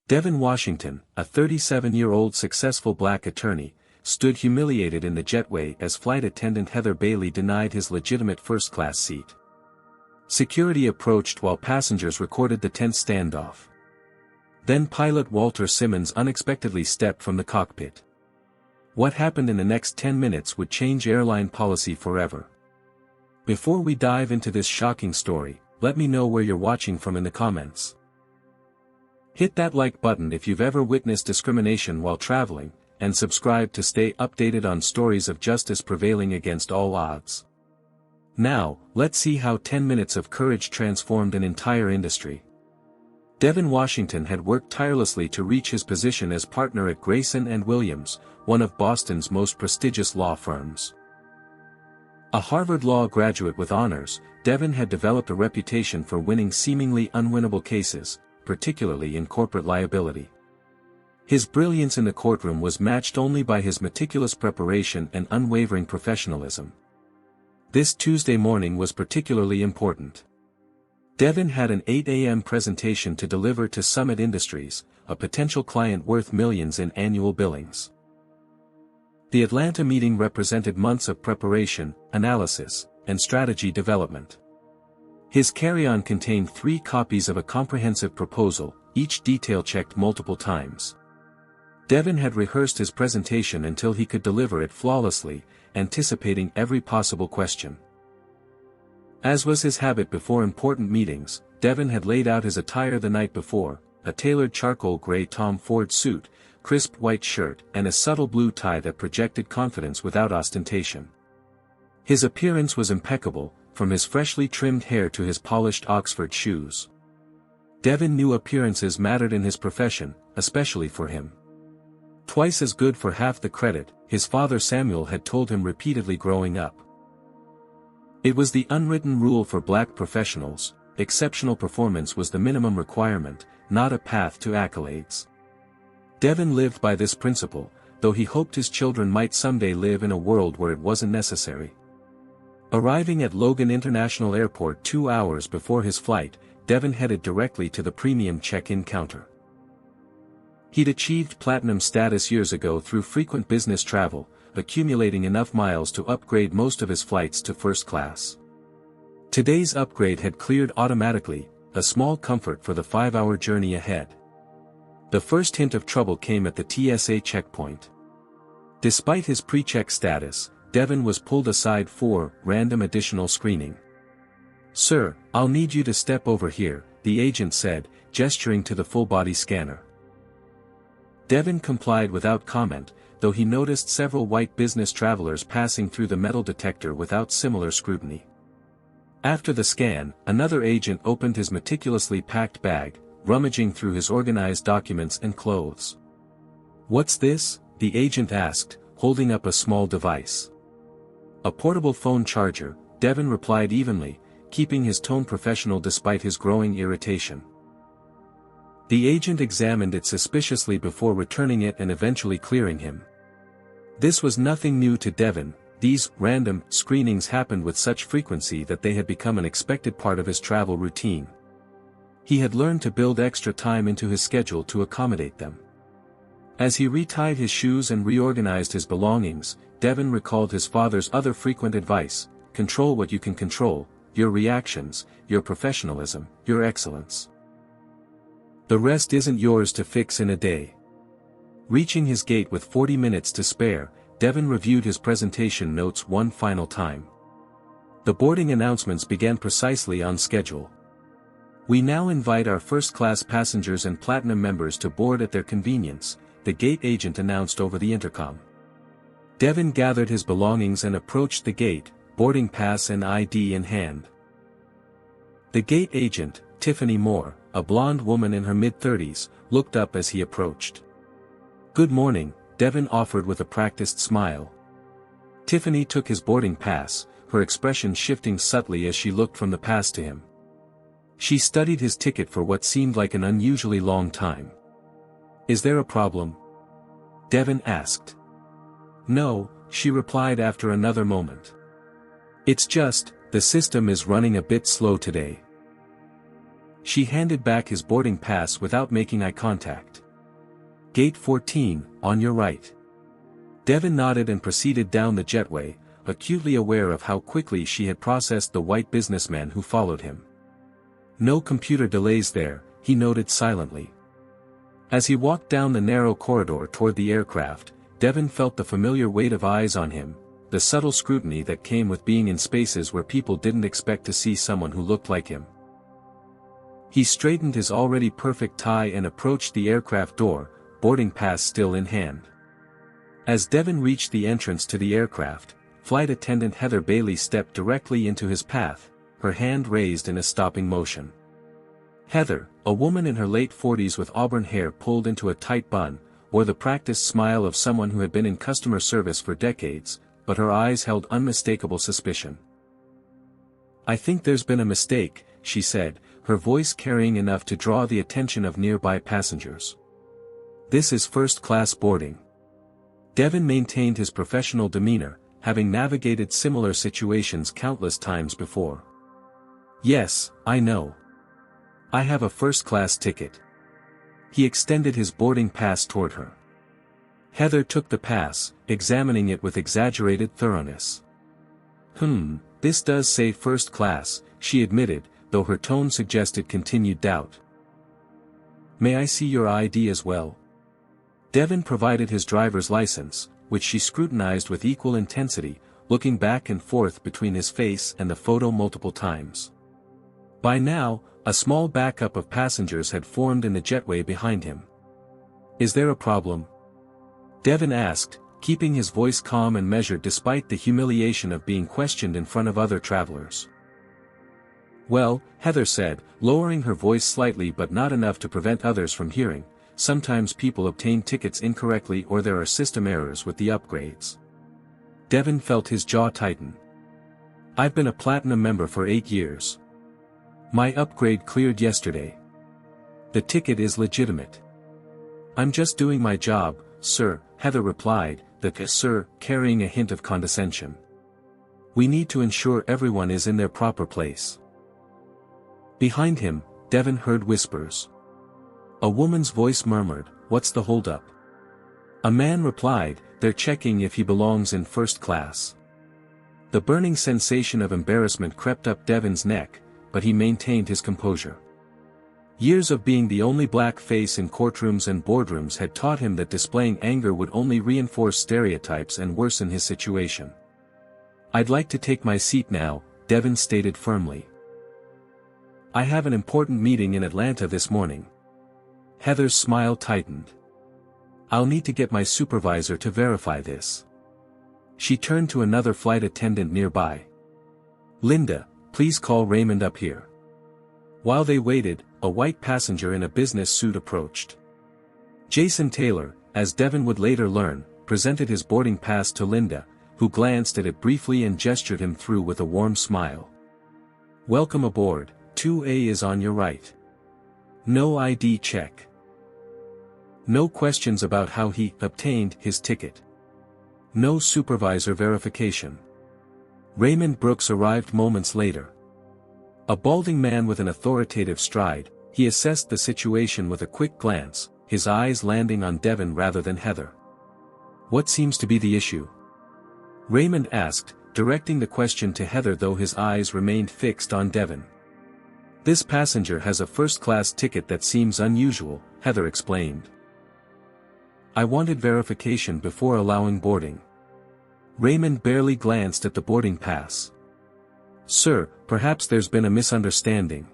Devin Washington, a 37-year-old successful black attorney, stood humiliated in the jetway as flight attendant Heather Bailey denied his legitimate first-class seat. Security approached while passengers recorded the tense standoff. Then pilot Walter Simmons unexpectedly stepped from the cockpit. What happened in the next 10 minutes would change airline policy forever. Before we dive into this shocking story, let me know where you're watching from in the comments. Hit that like button if you've ever witnessed discrimination while traveling, and subscribe to stay updated on stories of justice prevailing against all odds. Now, let's see how 10 minutes of courage transformed an entire industry. Devin Washington had worked tirelessly to reach his position as partner at Grayson & Williams, one of Boston's most prestigious law firms. A Harvard Law graduate with honors, Devin had developed a reputation for winning seemingly unwinnable cases, particularly in corporate liability. His brilliance in the courtroom was matched only by his meticulous preparation and unwavering professionalism. This Tuesday morning was particularly important. Devin had an 8 a.m. presentation to deliver to Summit Industries, a potential client worth millions in annual billings. The Atlanta meeting represented months of preparation, analysis, and strategy development. His carry-on contained 3 copies of a comprehensive proposal, each detail checked multiple times. Devin had rehearsed his presentation until he could deliver it flawlessly, anticipating every possible question. As was his habit before important meetings, Devin had laid out his attire the night before, a tailored charcoal gray Tom Ford suit, crisp white shirt, and a subtle blue tie that projected confidence without ostentation. His appearance was impeccable, from his freshly trimmed hair to his polished Oxford shoes. Devin knew appearances mattered in his profession, especially for him. Twice as good for half the credit, his father Samuel had told him repeatedly growing up. It was the unwritten rule for black professionals: exceptional performance was the minimum requirement, not a path to accolades. Devin lived by this principle, though he hoped his children might someday live in a world where it wasn't necessary. Arriving at Logan International Airport 2 hours before his flight, Devin headed directly to the premium check-in counter. He'd achieved platinum status years ago through frequent business travel, accumulating enough miles to upgrade most of his flights to first class. Today's upgrade had cleared automatically, a small comfort for the 5-hour journey ahead. The first hint of trouble came at the TSA checkpoint. Despite his pre-check status, Devin was pulled aside for random additional screening. "Sir, I'll need you to step over here," the agent said, gesturing to the full-body scanner. Devin complied without comment, though he noticed several white business travelers passing through the metal detector without similar scrutiny. After the scan, another agent opened his meticulously packed bag, rummaging through his organized documents and clothes. "What's this?" the agent asked, holding up a small device. "A portable phone charger," Devin replied evenly, keeping his tone professional despite his growing irritation. The agent examined it suspiciously before returning it and eventually clearing him. This was nothing new to Devin. These random screenings happened with such frequency that they had become an expected part of his travel routine. He had learned to build extra time into his schedule to accommodate them. As he retied his shoes and reorganized his belongings, Devin recalled his father's other frequent advice: control what you can control, your reactions, your professionalism, your excellence. The rest isn't yours to fix in a day. Reaching his gate with 40 minutes to spare, Devin reviewed his presentation notes one final time. The boarding announcements began precisely on schedule. "We now invite our first-class passengers and platinum members to board at their convenience," the gate agent announced over the intercom. Devin gathered his belongings and approached the gate, boarding pass and ID in hand. The gate agent, Tiffany Moore, a blonde woman in her mid-30s, looked up as he approached. "Good morning," Devin offered with a practiced smile. Tiffany took his boarding pass, her expression shifting subtly as she looked from the pass to him. She studied his ticket for what seemed like an unusually long time. "Is there a problem?" Devin asked. "No," she replied after another moment. "It's just, the system is running a bit slow today." She handed back his boarding pass without making eye contact. Gate 14, on your right. Devon nodded and proceeded down the jetway, acutely aware of how quickly she had processed the white businessman who followed him. No computer delays there, he noted silently. As he walked down the narrow corridor toward the aircraft, Devon felt the familiar weight of eyes on him, the subtle scrutiny that came with being in spaces where people didn't expect to see someone who looked like him. He straightened his already perfect tie and approached the aircraft door, boarding pass still in hand. As Devon reached the entrance to the aircraft, Flight Attendant Heather Bailey stepped directly into his path, her hand raised in a stopping motion. Heather, a woman in her late 40s with auburn hair pulled into a tight bun, wore the practiced smile of someone who had been in customer service for decades, but her eyes held unmistakable suspicion. "I think there's been a mistake," she said, her voice carrying enough to draw the attention of nearby passengers. "This is first-class boarding." Devon maintained his professional demeanor, having navigated similar situations countless times before. "Yes, I know. I have a first-class ticket." He extended his boarding pass toward her. Heather took the pass, examining it with exaggerated thoroughness. This does say first class," she admitted, though her tone suggested continued doubt. "May I see your ID as well?" Devon provided his driver's license, which she scrutinized with equal intensity, looking back and forth between his face and the photo multiple times. By now, a small backup of passengers had formed in the jetway behind him. "Is there a problem?" Devon asked, keeping his voice calm and measured despite the humiliation of being questioned in front of other travelers. "Well," Heather said, lowering her voice slightly but not enough to prevent others from hearing, "sometimes people obtain tickets incorrectly or there are system errors with the upgrades." Devon felt his jaw tighten. "I've been a platinum member for 8 years. My upgrade cleared yesterday. The ticket is legitimate." "I'm just doing my job, sir," Heather replied, the "sir" carrying a hint of condescension. "We need to ensure everyone is in their proper place." Behind him, Devon heard whispers. A woman's voice murmured, "What's the holdup?" A man replied, "They're checking if he belongs in first class." The burning sensation of embarrassment crept up Devon's neck, but he maintained his composure. Years of being the only black face in courtrooms and boardrooms had taught him that displaying anger would only reinforce stereotypes and worsen his situation. "I'd like to take my seat now," Devon stated firmly. "I have an important meeting in Atlanta this morning." Heather's smile tightened. "I'll need to get my supervisor to verify this." She turned to another flight attendant nearby. "Linda, please call Raymond up here." While they waited, a white passenger in a business suit approached. Jason Taylor, as Devon would later learn, presented his boarding pass to Linda, who glanced at it briefly and gestured him through with a warm smile. "Welcome aboard, 2A is on your right. No ID check. No questions about how he obtained his ticket. No supervisor verification." Raymond Brooks arrived moments later. A balding man with an authoritative stride, he assessed the situation with a quick glance, his eyes landing on Devon rather than Heather. "What seems to be the issue?" Raymond asked, directing the question to Heather though his eyes remained fixed on Devon. "This passenger has a first-class ticket that seems unusual," Heather explained. "I wanted verification before allowing boarding." Raymond barely glanced at the boarding pass. "Sir, perhaps there's been a misunderstanding.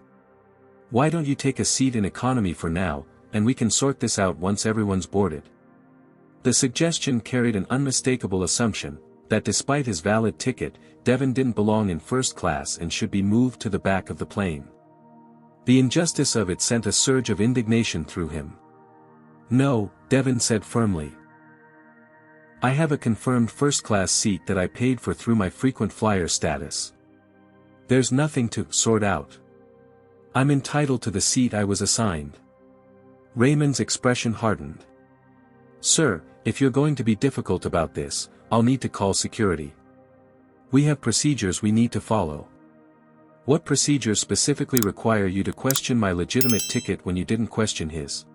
Why don't you take a seat in economy for now, and we can sort this out once everyone's boarded." The suggestion carried an unmistakable assumption, that despite his valid ticket, Devon didn't belong in first class and should be moved to the back of the plane. The injustice of it sent a surge of indignation through him. "No," Devon said firmly. "I have a confirmed first-class seat that I paid for through my frequent flyer status. There's nothing to sort out. I'm entitled to the seat I was assigned." Raymond's expression hardened. "Sir, if you're going to be difficult about this, I'll need to call security. We have procedures we need to follow." "What procedures specifically require you to question my legitimate ticket when you didn't question his?"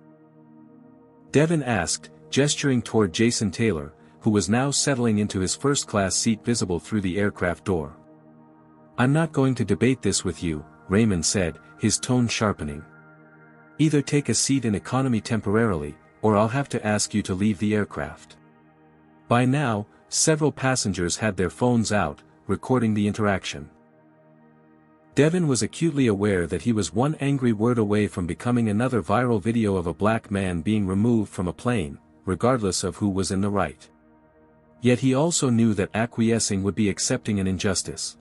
Devin asked, gesturing toward Jason Taylor, who was now settling into his first-class seat visible through the aircraft door. "I'm not going to debate this with you," Raymond said, his tone sharpening. "Either take a seat in economy temporarily, or I'll have to ask you to leave the aircraft." By now, several passengers had their phones out, recording the interaction. Devin was acutely aware that he was one angry word away from becoming another viral video of a black man being removed from a plane, regardless of who was in the right. Yet he also knew that acquiescing would be accepting an injustice.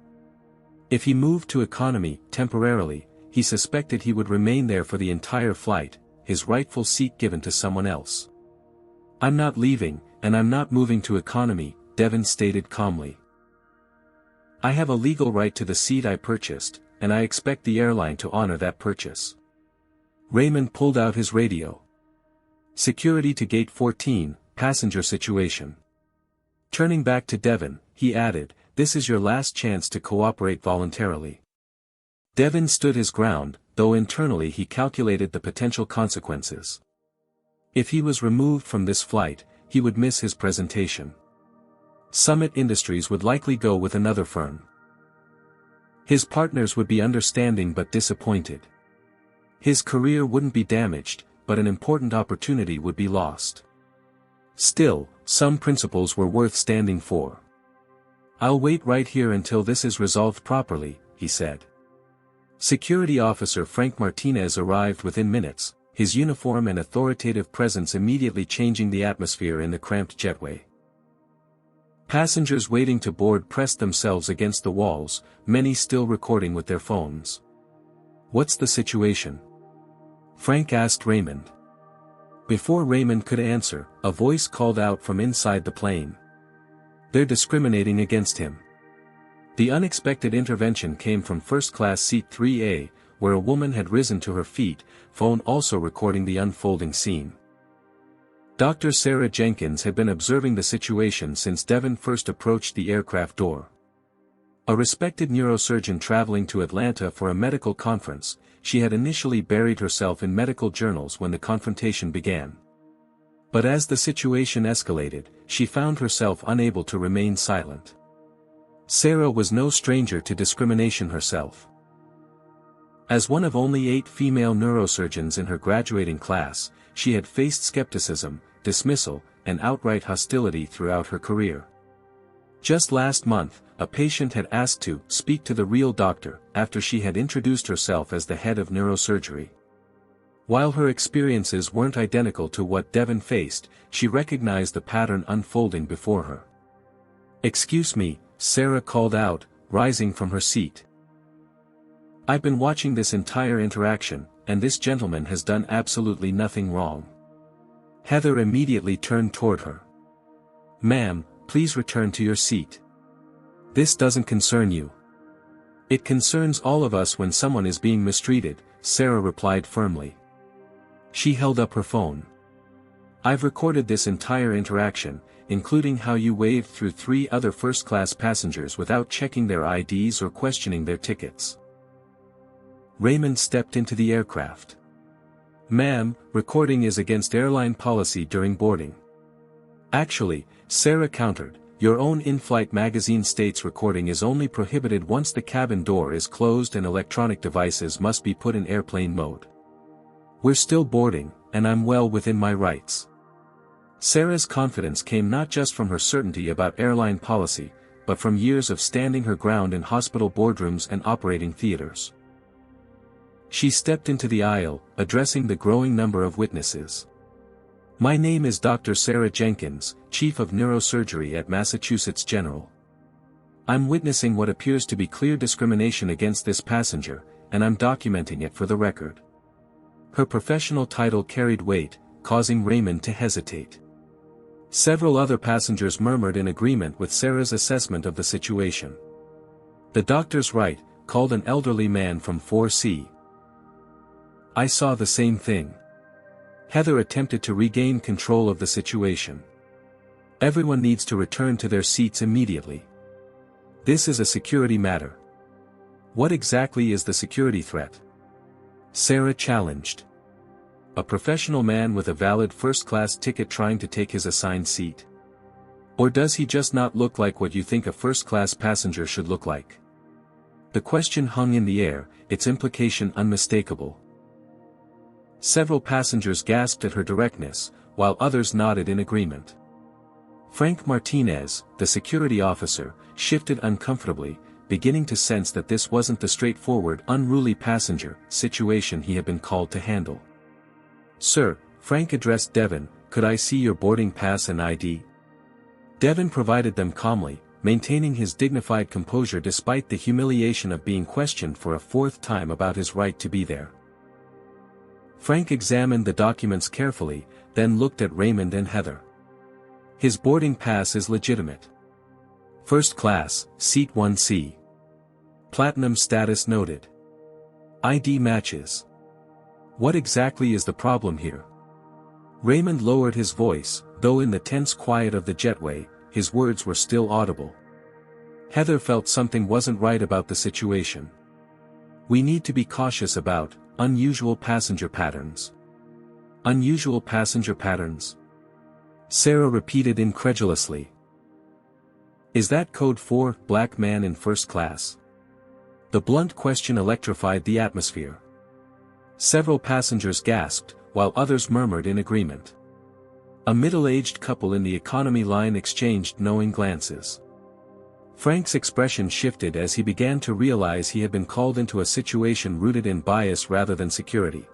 If he moved to economy, temporarily, he suspected he would remain there for the entire flight, his rightful seat given to someone else. "I'm not leaving, and I'm not moving to economy," Devin stated calmly. "I have a legal right to the seat I purchased, and I expect the airline to honor that purchase." Raymond pulled out his radio. "Security to gate 14, passenger situation." Turning back to Devin, he added, "This is your last chance to cooperate voluntarily." Devin stood his ground, though internally he calculated the potential consequences. If he was removed from this flight, he would miss his presentation. Summit Industries would likely go with another firm. His partners would be understanding but disappointed. His career wouldn't be damaged, but an important opportunity would be lost. Still, some principles were worth standing for. "I'll wait right here until this is resolved properly," he said. Security Officer Frank Martinez arrived within minutes, his uniform and authoritative presence immediately changing the atmosphere in the cramped jetway. Passengers waiting to board pressed themselves against the walls, many still recording with their phones. "What's the situation?" Frank asked Raymond. Before Raymond could answer, a voice called out from inside the plane. "They're discriminating against him." The unexpected intervention came from first-class seat 3A, where a woman had risen to her feet, phone also recording the unfolding scene. Dr. Sarah Jenkins had been observing the situation since Devin first approached the aircraft door. A respected neurosurgeon traveling to Atlanta for a medical conference, she had initially buried herself in medical journals when the confrontation began. But as the situation escalated, she found herself unable to remain silent. Sarah was no stranger to discrimination herself. As one of only 8 female neurosurgeons in her graduating class, she had faced skepticism, dismissal, and outright hostility throughout her career. Just last month, a patient had asked to speak to the real doctor after she had introduced herself as the head of neurosurgery. While her experiences weren't identical to what Devin faced, she recognized the pattern unfolding before her. "Excuse me," Sarah called out, rising from her seat. "I've been watching this entire interaction, and this gentleman has done absolutely nothing wrong." Heather immediately turned toward her. "Ma'am, please return to your seat. This doesn't concern you." "It concerns all of us when someone is being mistreated," Sarah replied firmly. She held up her phone. "I've recorded this entire interaction, including how you waved through 3 other first-class passengers without checking their IDs or questioning their tickets." Raymond stepped into the aircraft. "Ma'am, recording is against airline policy during boarding." "Actually," Sarah countered, "your own in-flight magazine states recording is only prohibited once the cabin door is closed and electronic devices must be put in airplane mode. We're still boarding, and I'm well within my rights." Sarah's confidence came not just from her certainty about airline policy, but from years of standing her ground in hospital boardrooms and operating theaters. She stepped into the aisle, addressing the growing number of witnesses. "My name is Dr. Sarah Jenkins, Chief of Neurosurgery at Massachusetts General. I'm witnessing what appears to be clear discrimination against this passenger, and I'm documenting it for the record." Her professional title carried weight, causing Raymond to hesitate. Several other passengers murmured in agreement with Sarah's assessment of the situation. "The doctor's right," called an elderly man from 4C. "I saw the same thing." Heather attempted to regain control of the situation. "Everyone needs to return to their seats immediately. This is a security matter." "What exactly is the security threat?" Sarah challenged. a professional man with a valid first-class ticket trying to take his assigned seat? Or does he just not look like what you think a first-class passenger should look like? The question hung in the air, its implication unmistakable. Several passengers gasped at her directness, while others nodded in agreement. Frank Martinez, the security officer, shifted uncomfortably, beginning to sense that this wasn't the straightforward, unruly passenger situation he had been called to handle. "Sir," Frank addressed Devon, "could I see your boarding pass and ID?" Devon provided them calmly, maintaining his dignified composure despite the humiliation of being questioned for a fourth time about his right to be there. Frank examined the documents carefully, then looked at Raymond and Heather. "His boarding pass is legitimate. First class, seat 1C. Platinum status noted. ID matches. What exactly is the problem here?" Raymond lowered his voice, though in the tense quiet of the jetway, his words were still audible. Heather felt something wasn't right about the situation. "We need to be cautious about unusual passenger patterns." "Unusual passenger patterns?" Sarah repeated incredulously. "Is that code for black man in first class?" The blunt question electrified the atmosphere. Several passengers gasped, while others murmured in agreement. A middle-aged couple in the economy line exchanged knowing glances. Frank's expression shifted as he began to realize he had been called into a situation rooted in bias rather than security.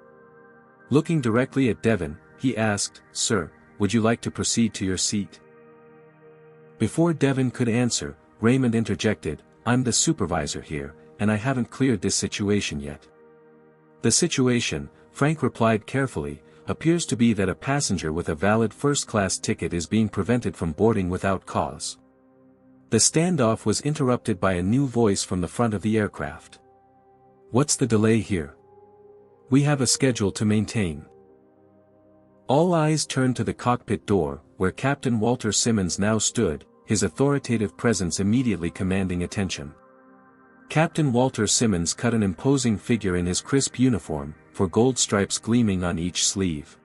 Looking directly at Devon, he asked, "Sir, would you like to proceed to your seat?" Before Devon could answer, Raymond interjected, "I'm the supervisor here, and I haven't cleared this situation yet." "The situation," Frank replied carefully, "appears to be that a passenger with a valid first-class ticket is being prevented from boarding without cause." The standoff was interrupted by a new voice from the front of the aircraft. "What's the delay here? We have a schedule to maintain." All eyes turned to the cockpit door, where Captain Walter Simmons now stood, his authoritative presence immediately commanding attention. Captain Walter Simmons cut an imposing figure in his crisp uniform, for gold stripes gleaming on each sleeve.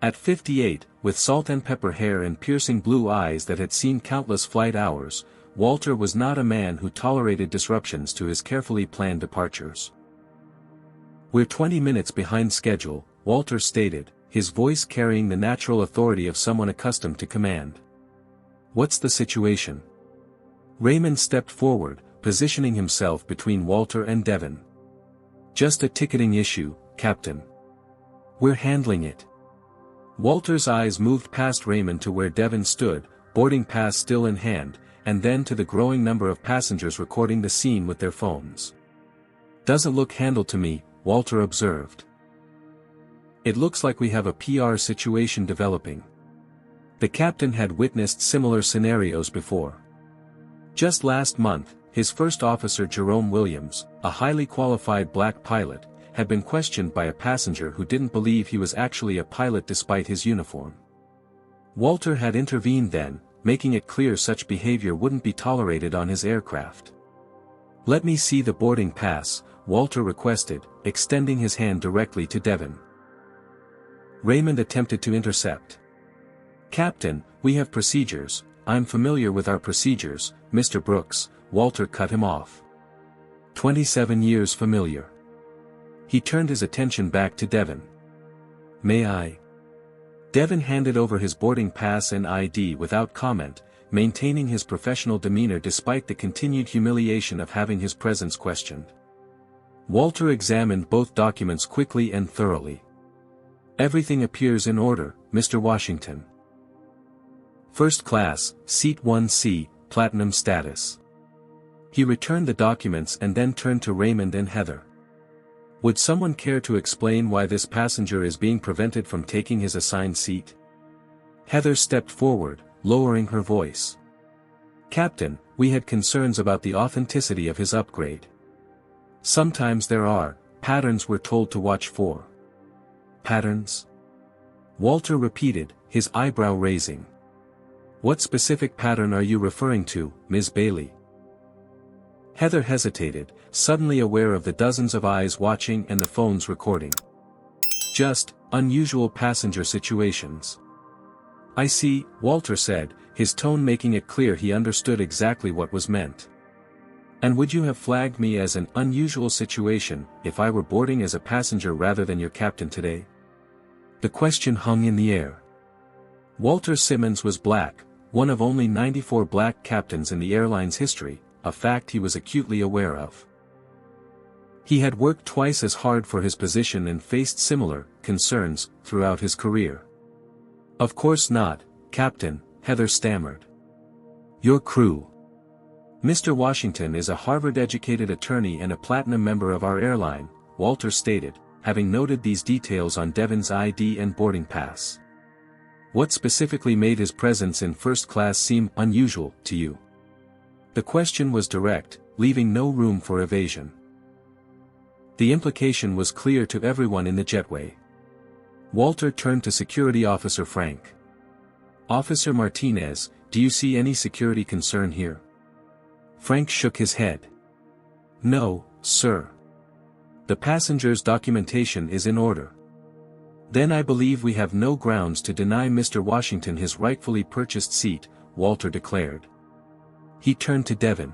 At 58, with salt and pepper hair and piercing blue eyes that had seen countless flight hours, Walter was not a man who tolerated disruptions to his carefully planned departures. "We're 20 minutes behind schedule," Walter stated, his voice carrying the natural authority of someone accustomed to command. "What's the situation?" Raymond stepped forward, positioning himself between Walter and Devon. "Just a ticketing issue, Captain. We're handling it." Walter's eyes moved past Raymond to where Devon stood, boarding pass still in hand, and then to the growing number of passengers recording the scene with their phones. "Doesn't look handled to me," Walter observed. "It looks like we have a PR situation developing." The captain had witnessed similar scenarios before. Just last month, his first officer Jerome Williams, a highly qualified black pilot, had been questioned by a passenger who didn't believe he was actually a pilot despite his uniform. Walter had intervened then, making it clear such behavior wouldn't be tolerated on his aircraft. "Let me see the boarding pass," Walter requested, extending his hand directly to Devon. Raymond attempted to intercept. "Captain, we have procedures. I'm familiar with our procedures, Mr. Brooks," Walter cut him off. 27 years familiar. He turned his attention back to Devon. "May I?" Devon handed over his boarding pass and ID without comment, maintaining his professional demeanor despite the continued humiliation of having his presence questioned. Walter examined both documents quickly and thoroughly. "Everything appears in order, Mr. Washington. First class, seat 1C, platinum status." He returned the documents and then turned to Raymond and Heather. "Would someone care to explain why this passenger is being prevented from taking his assigned seat?" Heather stepped forward, lowering her voice. "Captain, we had concerns about the authenticity of his upgrade. Sometimes there are patterns we're told to watch for." "Patterns?" Walter repeated, his eyebrow raising. "What specific pattern are you referring to, Ms. Bailey?" Heather hesitated, suddenly aware of the dozens of eyes watching and the phones recording. "Just, unusual passenger situations. I see, Walter said, his tone making it clear he understood exactly what was meant. And would you have flagged me as an unusual situation if I were boarding as a passenger rather than your captain today? The question hung in the air. Walter Simmons was black, one of only 94 black captains in the airline's history, a fact he was acutely aware of. He had worked twice as hard for his position and faced similar concerns throughout his career. Of course not, Captain, Heather stammered. Your crew. Mr. Washington is a Harvard-educated attorney and a platinum member of our airline, Walter stated, having noted these details on Devon's ID and boarding pass. What specifically made his presence in first class seem unusual to you? The question was direct, leaving no room for evasion. The implication was clear to everyone in the jetway. Walter turned to Security Officer Frank. Officer Martinez, do you see any security concern here? Frank shook his head. No, sir. The passenger's documentation is in order. Then I believe we have no grounds to deny Mr. Washington his rightfully purchased seat, Walter declared. He turned to Devon.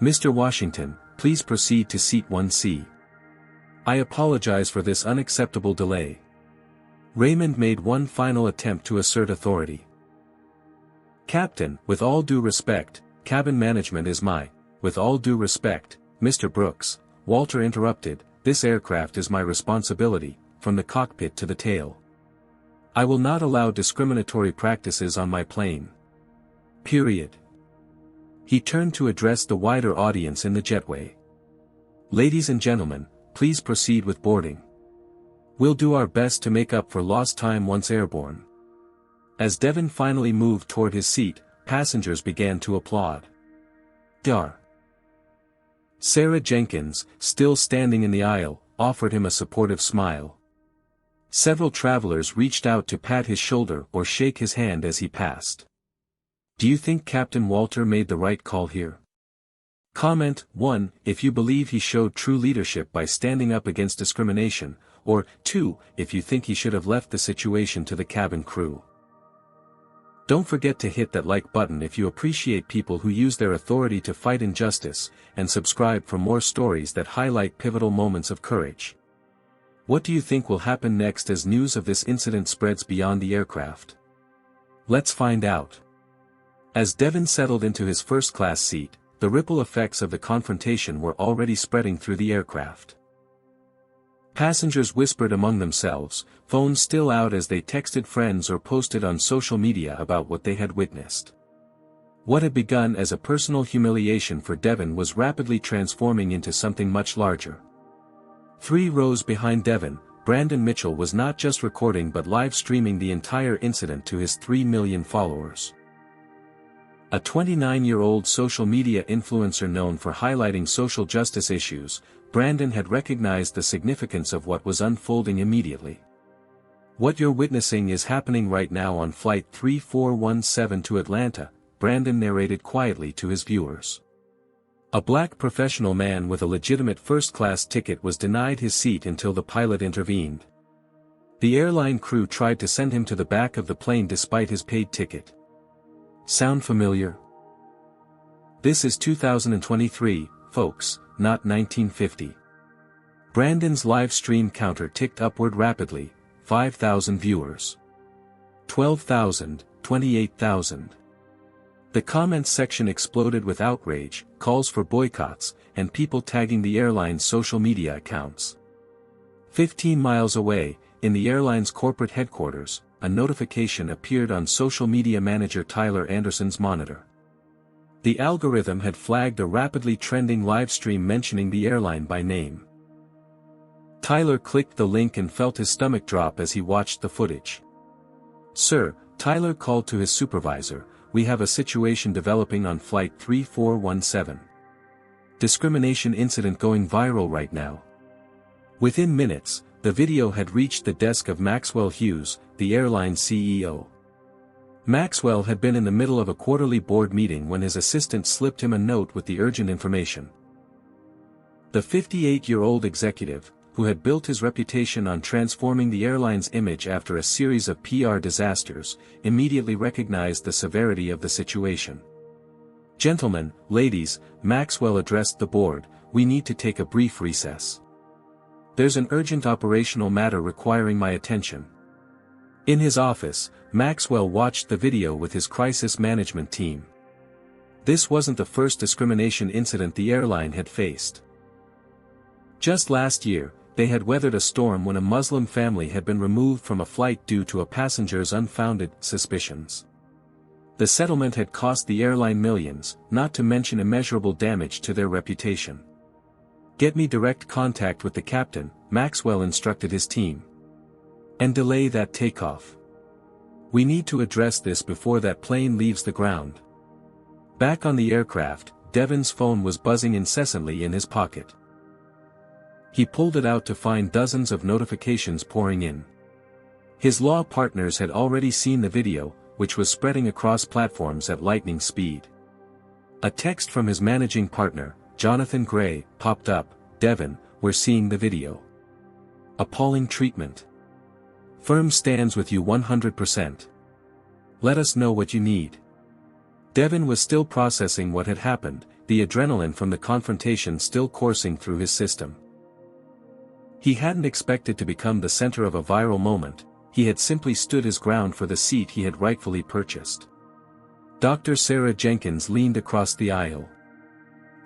Mr. Washington, please proceed to seat 1C. I apologize for this unacceptable delay. Raymond made one final attempt to assert authority. Captain, with all due respect, cabin management is with all due respect, Mr. Brooks, Walter interrupted, this aircraft is my responsibility, from the cockpit to the tail. I will not allow discriminatory practices on my plane. Period. He turned to address the wider audience in the jetway. Ladies and gentlemen, please proceed with boarding. We'll do our best to make up for lost time once airborne. As Devon finally moved toward his seat, passengers began to applaud. Dar. Sarah Jenkins, still standing in the aisle, offered him a supportive smile. Several travelers reached out to pat his shoulder or shake his hand as he passed. Do you think Captain Walter made the right call here? Comment 1, if you believe he showed true leadership by standing up against discrimination, or 2, if you think he should have left the situation to the cabin crew. Don't forget to hit that like button if you appreciate people who use their authority to fight injustice, and subscribe for more stories that highlight pivotal moments of courage. What do you think will happen next as news of this incident spreads beyond the aircraft? Let's find out. As Devon settled into his first-class seat, the ripple effects of the confrontation were already spreading through the aircraft. Passengers whispered among themselves, phones still out as they texted friends or posted on social media about what they had witnessed. What had begun as a personal humiliation for Devon was rapidly transforming into something much larger. 3 rows behind Devon, Brandon Mitchell was not just recording but live streaming the entire incident to his 3 million followers. A 29-year-old social media influencer known for highlighting social justice issues, Brandon had recognized the significance of what was unfolding immediately. What you're witnessing is happening right now on Flight 3417 to Atlanta, Brandon narrated quietly to his viewers. A black professional man with a legitimate first-class ticket was denied his seat until the pilot intervened. The airline crew tried to send him to the back of the plane despite his paid ticket. Sound familiar? This is 2023, folks, not 1950. Brandon's live stream counter ticked upward rapidly, 5,000 viewers. 12,000, 28,000. The comments section exploded with outrage, calls for boycotts, and people tagging the airline's social media accounts. 15 miles away, in the airline's corporate headquarters, a notification appeared on social media manager Tyler Anderson's monitor. The algorithm had flagged a rapidly trending livestream mentioning the airline by name. Tyler clicked the link and felt his stomach drop as he watched the footage. Sir, Tyler called to his supervisor, we have a situation developing on Flight 3417. Discrimination incident going viral right now. Within minutes, the video had reached the desk of Maxwell Hughes, the airline's CEO. Maxwell had been in the middle of a quarterly board meeting when his assistant slipped him a note with the urgent information. The 58-year-old executive, who had built his reputation on transforming the airline's image after a series of PR disasters, immediately recognized the severity of the situation. "Gentlemen, ladies," Maxwell addressed the board, "we need to take a brief recess. There's an urgent operational matter requiring my attention." In his office, Maxwell watched the video with his crisis management team. This wasn't the first discrimination incident the airline had faced. Just last year, they had weathered a storm when a Muslim family had been removed from a flight due to a passenger's unfounded suspicions. The settlement had cost the airline millions, not to mention immeasurable damage to their reputation. "Get me direct contact with the captain," Maxwell instructed his team. "And delay that takeoff. We need to address this before that plane leaves the ground." Back on the aircraft, Devin's phone was buzzing incessantly in his pocket. He pulled it out to find dozens of notifications pouring in. His law partners had already seen the video, which was spreading across platforms at lightning speed. A text from his managing partner, Jonathan Gray, popped up. "Devin, we're seeing the video. Appalling treatment. Firm stands with you 100%. Let us know what you need." Devin was still processing what had happened, the adrenaline from the confrontation still coursing through his system. He hadn't expected to become the center of a viral moment, he had simply stood his ground for the seat he had rightfully purchased. Dr. Sarah Jenkins leaned across the aisle.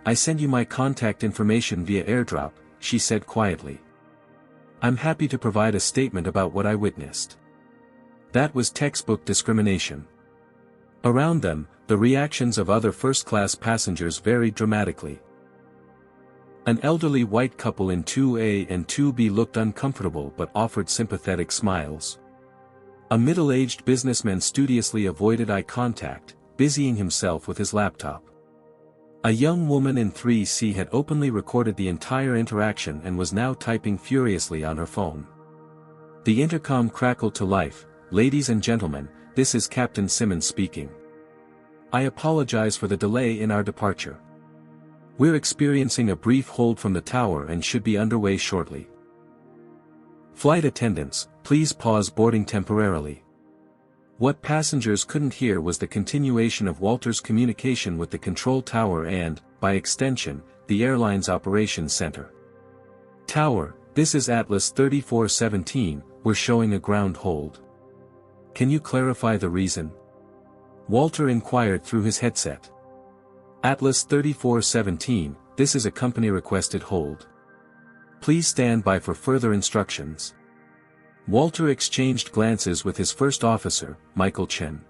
"I send you my contact information via airdrop," she said quietly. "I'm happy to provide a statement about what I witnessed." That was textbook discrimination. Around them, the reactions of other first-class passengers varied dramatically. An elderly white couple in 2A and 2B looked uncomfortable but offered sympathetic smiles. A middle-aged businessman studiously avoided eye contact, busying himself with his laptop. A young woman in 3C had openly recorded the entire interaction and was now typing furiously on her phone. The intercom crackled to life. "Ladies and gentlemen, this is Captain Simmons speaking. I apologize for the delay in our departure. We're experiencing a brief hold from the tower and should be underway shortly. Flight attendants, please pause boarding temporarily." What passengers couldn't hear was the continuation of Walter's communication with the control tower and, by extension, the airline's operations center. "Tower, this is Atlas 3417, we're showing a ground hold. Can you clarify the reason?" Walter inquired through his headset. "Atlas 3417, this is a company-requested hold. Please stand by for further instructions." Walter exchanged glances with his first officer, Michael Chen.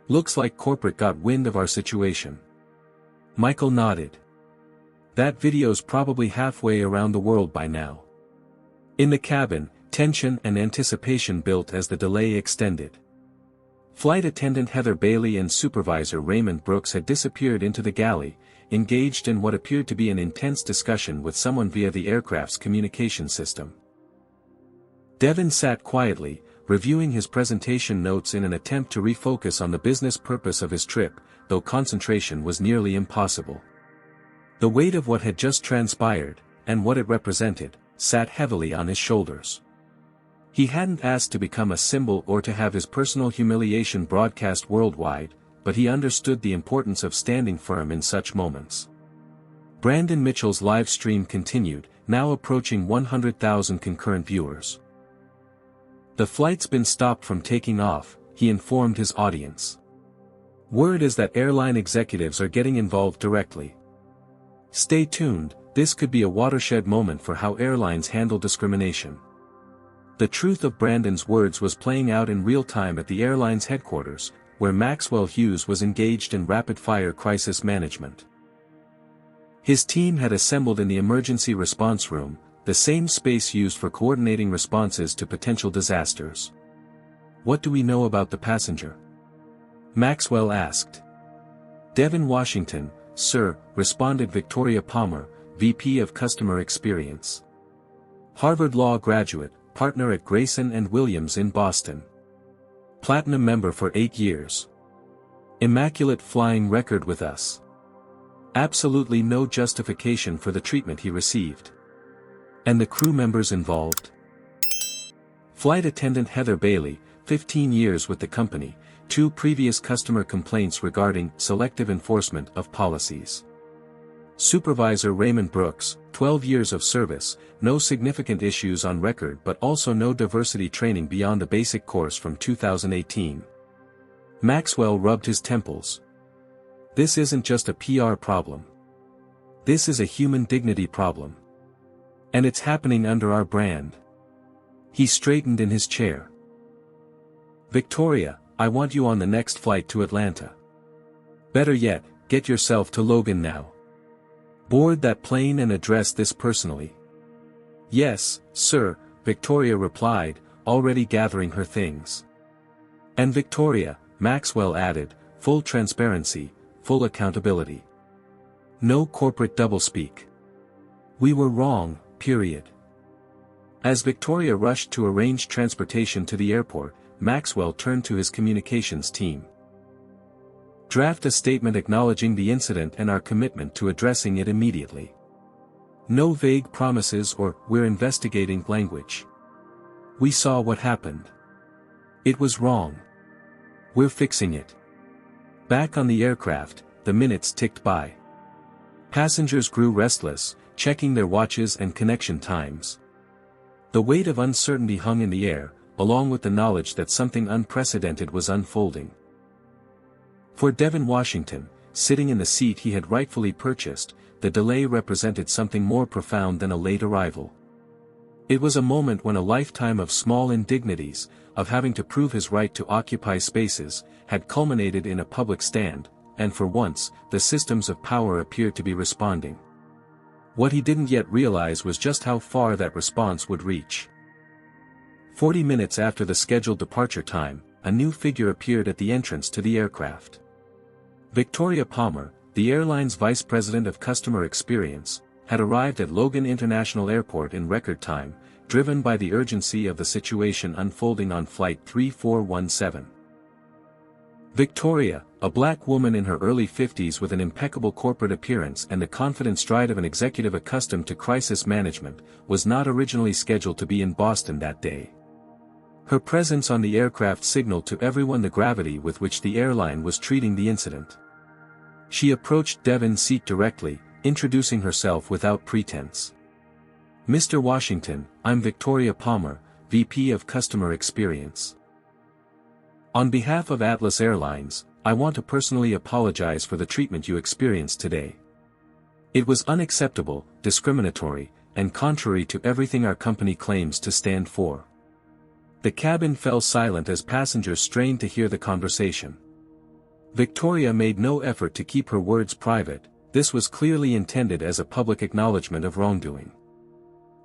"Looks like corporate got wind of our situation." Michael nodded. "That video's probably halfway around the world by now." In the cabin, tension and anticipation built as the delay extended. Flight attendant Heather Bailey and supervisor Raymond Brooks had disappeared into the galley, engaged in what appeared to be an intense discussion with someone via the aircraft's communication system. Devin sat quietly, reviewing his presentation notes in an attempt to refocus on the business purpose of his trip, though concentration was nearly impossible. The weight of what had just transpired, and what it represented, sat heavily on his shoulders. He hadn't asked to become a symbol or to have his personal humiliation broadcast worldwide, but he understood the importance of standing firm in such moments. Brandon Mitchell's live stream continued, now approaching 100,000 concurrent viewers. "The flight's been stopped from taking off," he informed his audience. "Word is that airline executives are getting involved directly. Stay tuned, this could be a watershed moment for how airlines handle discrimination." The truth of Brandon's words was playing out in real time at the airline's headquarters, where Maxwell Hughes was engaged in rapid-fire crisis management. His team had assembled in the emergency response room, the same space used for coordinating responses to potential disasters. "What do we know about the passenger?" Maxwell asked. "Devin Washington, sir," responded Victoria Palmer, VP of Customer Experience. Harvard Law graduate, partner at Grayson & Williams in Boston. Platinum member for 8 years. Immaculate flying record with us. Absolutely no justification for the treatment he received. And the crew members involved? Flight attendant Heather Bailey, 15 years with the company, 2 previous customer complaints regarding selective enforcement of policies. Supervisor Raymond Brooks, 12 years of service, no significant issues on record but also no diversity training beyond the basic course from 2018. Maxwell rubbed his temples. This isn't just a PR problem. This is a human dignity problem. And it's happening under our brand. He straightened in his chair. Victoria, I want you on the next flight to Atlanta. Better yet, get yourself to Logan now. Board that plane and address this personally. Yes, sir, Victoria replied, already gathering her things. And Victoria, Maxwell added, full transparency, full accountability. No corporate doublespeak. We were wrong, period. As Victoria rushed to arrange transportation to the airport, Maxwell turned to his communications team. Draft a statement acknowledging the incident and our commitment to addressing it immediately. No vague promises or "we're investigating" language. We saw what happened. It was wrong. We're fixing it. Back on the aircraft, the minutes ticked by. Passengers grew restless, checking their watches and connection times. The weight of uncertainty hung in the air, along with the knowledge that something unprecedented was unfolding. For Devin Washington, sitting in the seat he had rightfully purchased, the delay represented something more profound than a late arrival. It was a moment when a lifetime of small indignities, of having to prove his right to occupy spaces, had culminated in a public stand, and for once, the systems of power appeared to be responding. What he didn't yet realize was just how far that response would reach. 40 minutes after the scheduled departure time, a new figure appeared at the entrance to the aircraft. Victoria Palmer, the airline's vice president of customer experience, had arrived at Logan International Airport in record time, driven by the urgency of the situation unfolding on Flight 3417. Victoria, a black woman in her early 50s with an impeccable corporate appearance and the confident stride of an executive accustomed to crisis management, was not originally scheduled to be in Boston that day. Her presence on the aircraft signaled to everyone the gravity with which the airline was treating the incident. She approached Devin's seat directly, introducing herself without pretense. Mr. Washington, I'm Victoria Palmer, VP of Customer Experience. On behalf of Atlas Airlines, I want to personally apologize for the treatment you experienced today. It was unacceptable, discriminatory, and contrary to everything our company claims to stand for. The cabin fell silent as passengers strained to hear the conversation. Victoria made no effort to keep her words private. This was clearly intended as a public acknowledgement of wrongdoing.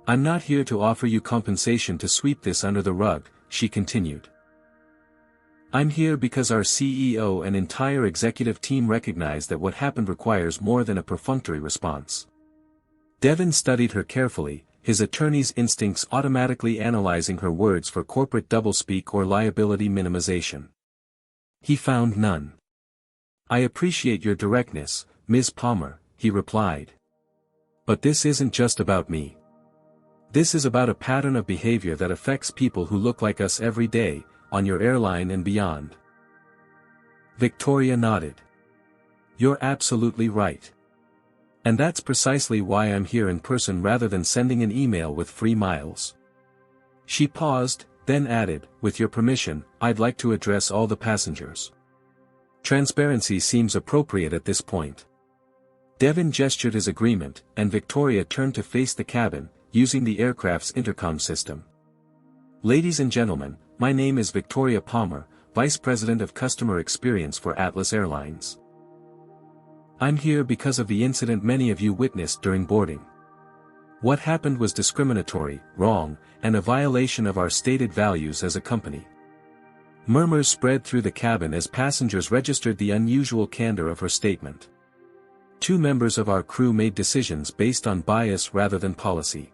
I'm not here to offer you compensation to sweep this under the rug, she continued. I'm here because our CEO and entire executive team recognize that what happened requires more than a perfunctory response. Devin studied her carefully, his attorney's instincts automatically analyzing her words for corporate doublespeak or liability minimization. He found none. I appreciate your directness, Ms. Palmer, he replied. But this isn't just about me. This is about a pattern of behavior that affects people who look like us every day, on your airline and beyond. Victoria nodded. You're absolutely right. And that's precisely why I'm here in person rather than sending an email with free miles. She paused, then added, with your permission, I'd like to address all the passengers. Transparency seems appropriate at this point. Devin gestured his agreement, and Victoria turned to face the cabin, using the aircraft's intercom system. Ladies and gentlemen, my name is Victoria Palmer, Vice President of Customer Experience for Atlas Airlines. I'm here because of the incident many of you witnessed during boarding. What happened was discriminatory, wrong, and a violation of our stated values as a company. Murmurs spread through the cabin as passengers registered the unusual candor of her statement. 2 members of our crew made decisions based on bias rather than policy.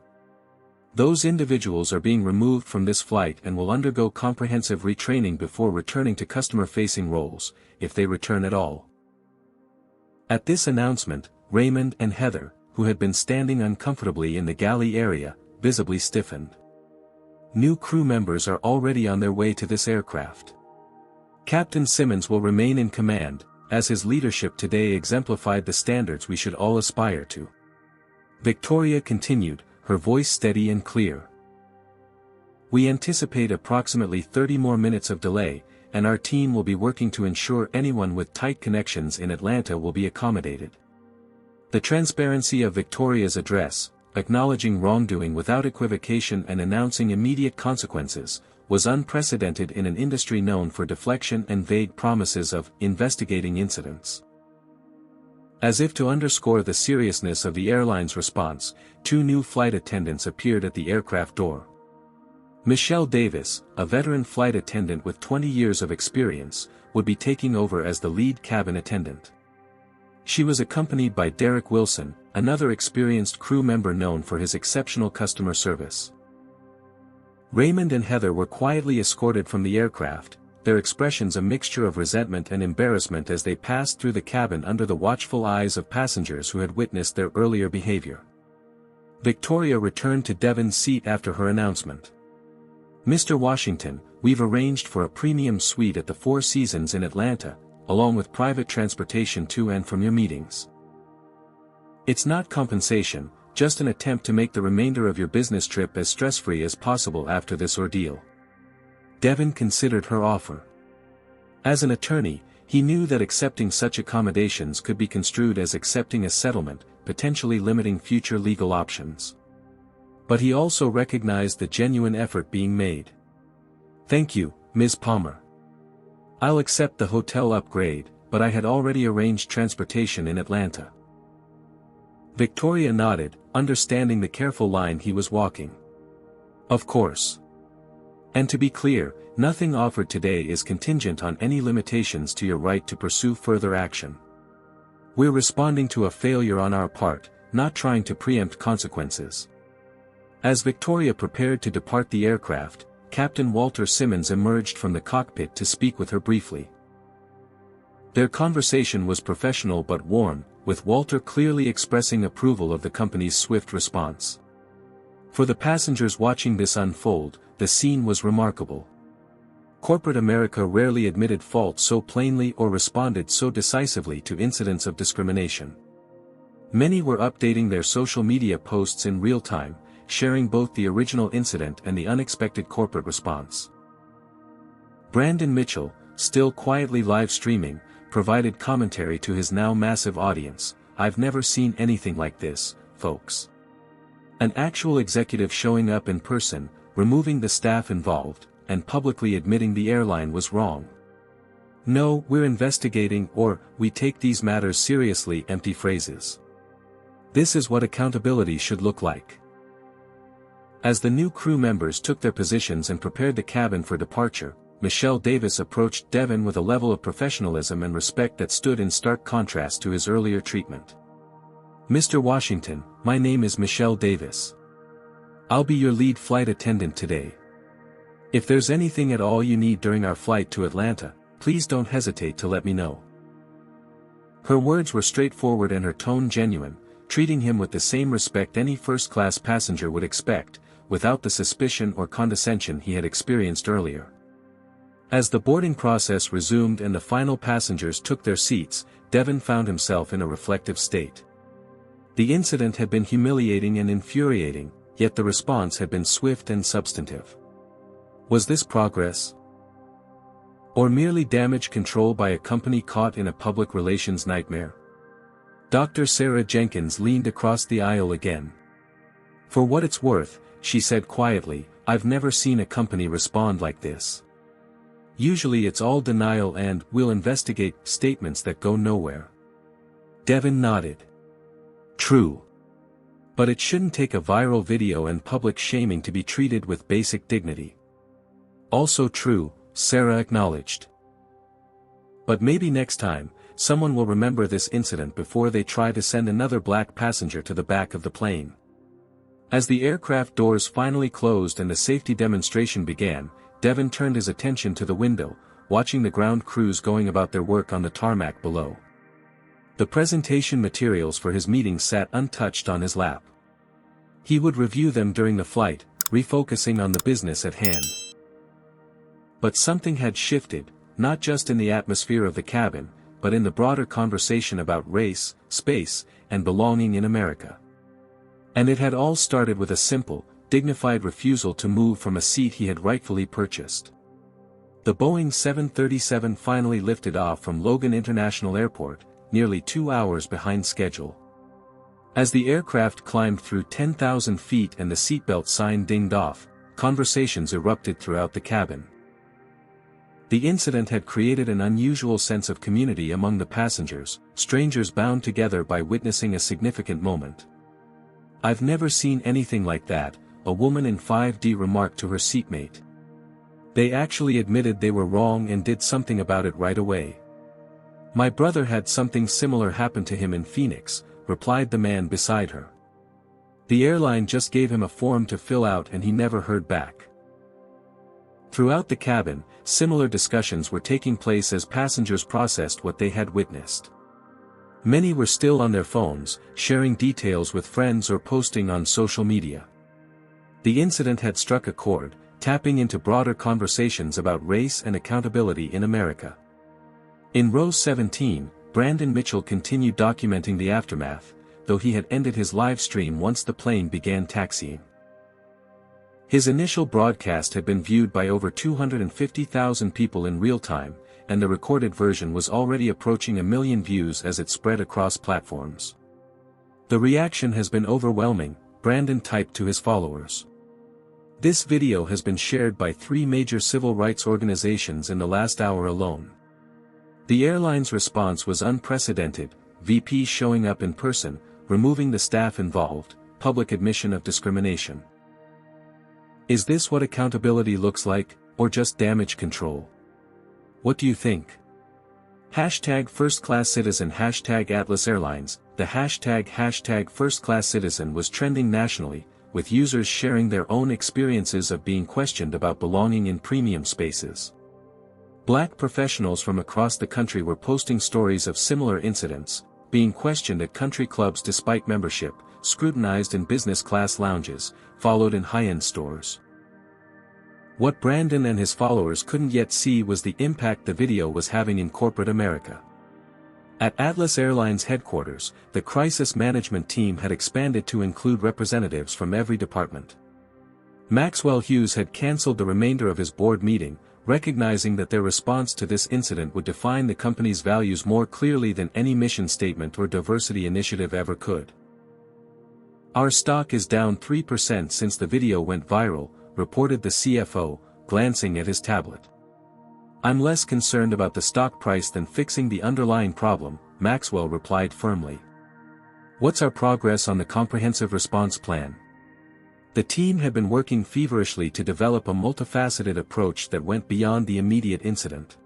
Those individuals are being removed from this flight and will undergo comprehensive retraining before returning to customer-facing roles, if they return at all. At this announcement, Raymond and Heather, who had been standing uncomfortably in the galley area, visibly stiffened. New crew members are already on their way to this aircraft. Captain Simmons will remain in command, as his leadership today exemplified the standards we should all aspire to. Victoria continued, her voice steady and clear. We anticipate approximately 30 more minutes of delay, and our team will be working to ensure anyone with tight connections in Atlanta will be accommodated. The transparency of Victoria's address, acknowledging wrongdoing without equivocation and announcing immediate consequences, was unprecedented in an industry known for deflection and vague promises of investigating incidents. As if to underscore the seriousness of the airline's response, 2 new flight attendants appeared at the aircraft door. Michelle Davis, a veteran flight attendant with 20 years of experience, would be taking over as the lead cabin attendant. She was accompanied by Derek Wilson, another experienced crew member known for his exceptional customer service. Raymond and Heather were quietly escorted from the aircraft, their expressions a mixture of resentment and embarrassment as they passed through the cabin under the watchful eyes of passengers who had witnessed their earlier behavior. Victoria returned to Devon's seat after her announcement. "Mr. Washington, we've arranged for a premium suite at the Four Seasons in Atlanta, along with private transportation to and from your meetings. It's not compensation, just an attempt to make the remainder of your business trip as stress-free as possible after this ordeal." Devon considered her offer. As an attorney, he knew that accepting such accommodations could be construed as accepting a settlement, potentially limiting future legal options. But he also recognized the genuine effort being made. "Thank you, Ms. Palmer. I'll accept the hotel upgrade, but I had already arranged transportation in Atlanta." Victoria nodded, understanding the careful line he was walking. "Of course. And to be clear, nothing offered today is contingent on any limitations to your right to pursue further action. We're responding to a failure on our part, not trying to preempt consequences." As Victoria prepared to depart the aircraft, Captain Walter Simmons emerged from the cockpit to speak with her briefly. Their conversation was professional but warm, with Walter clearly expressing approval of the company's swift response. For the passengers watching this unfold, the scene was remarkable. Corporate America rarely admitted fault so plainly or responded so decisively to incidents of discrimination. Many were updating their social media posts in real time, sharing both the original incident and the unexpected corporate response. Brandon Mitchell, still quietly live streaming, provided commentary to his now massive audience. "I've never seen anything like this, folks. An actual executive showing up in person, removing the staff involved, and publicly admitting the airline was wrong. No, we're investigating or, we take these matters seriously, empty phrases. This is what accountability should look like." As the new crew members took their positions and prepared the cabin for departure, Michelle Davis approached Devon with a level of professionalism and respect that stood in stark contrast to his earlier treatment. "Mr. Washington, my name is Michelle Davis. I'll be your lead flight attendant today. If there's anything at all you need during our flight to Atlanta, please don't hesitate to let me know." Her words were straightforward and her tone genuine, treating him with the same respect any first-class passenger would expect, without the suspicion or condescension he had experienced earlier. As the boarding process resumed and the final passengers took their seats, Devon found himself in a reflective state. The incident had been humiliating and infuriating, yet the response had been swift and substantive. Was this progress? Or merely damage control by a company caught in a public relations nightmare? Dr. Sarah Jenkins leaned across the aisle again. "For what it's worth," she said quietly, "I've never seen a company respond like this. Usually it's all denial and, we'll investigate, statements that go nowhere." Devon nodded. "True. But it shouldn't take a viral video and public shaming to be treated with basic dignity." "Also true," Sarah acknowledged. "But maybe next time, someone will remember this incident before they try to send another black passenger to the back of the plane." As the aircraft doors finally closed and the safety demonstration began, Devon turned his attention to the window, watching the ground crews going about their work on the tarmac below. The presentation materials for his meeting sat untouched on his lap. He would review them during the flight, refocusing on the business at hand. But something had shifted, not just in the atmosphere of the cabin, but in the broader conversation about race, space, and belonging in America. And it had all started with a simple, dignified refusal to move from a seat he had rightfully purchased. The Boeing 737 finally lifted off from Logan International Airport, nearly 2 hours behind schedule. As the aircraft climbed through 10,000 feet and the seatbelt sign dinged off, conversations erupted throughout the cabin. The incident had created an unusual sense of community among the passengers, strangers bound together by witnessing a significant moment. "I've never seen anything like that," a woman in 5D remarked to her seatmate. "They actually admitted they were wrong and did something about it right away. My brother had something similar happen to him in Phoenix," replied the man beside her. "The airline just gave him a form to fill out and he never heard back." Throughout the cabin, similar discussions were taking place as passengers processed what they had witnessed. Many were still on their phones, sharing details with friends or posting on social media. The incident had struck a chord, tapping into broader conversations about race and accountability in America. In row 17, Brandon Mitchell continued documenting the aftermath, though he had ended his live stream once the plane began taxiing. His initial broadcast had been viewed by over 250,000 people in real time, and the recorded version was already approaching 1 million views as it spread across platforms. "The reaction has been overwhelming," Brandon typed to his followers. "This video has been shared by 3 major civil rights organizations in the last hour alone." The airline's response was unprecedented, VPs showing up in person, removing the staff involved, public admission of discrimination. Is this what accountability looks like, or just damage control? What do you think? Hashtag first-class citizen Hashtag Atlas Airlines. The hashtag first-class citizen was trending nationally, with users sharing their own experiences of being questioned about belonging in premium spaces. Black professionals from across the country were posting stories of similar incidents, being questioned at country clubs despite membership, scrutinized in business class lounges, followed in high-end stores. What Brandon and his followers couldn't yet see was the impact the video was having in corporate America. At Atlas Airlines headquarters, the crisis management team had expanded to include representatives from every department. Maxwell Hughes had canceled the remainder of his board meeting, recognizing that their response to this incident would define the company's values more clearly than any mission statement or diversity initiative ever could. "Our stock is down 3% since the video went viral," reported the CFO, glancing at his tablet. "I'm less concerned about the stock price than fixing the underlying problem," Maxwell replied firmly. "What's our progress on the comprehensive response plan?" The team had been working feverishly to develop a multifaceted approach that went beyond the immediate incident.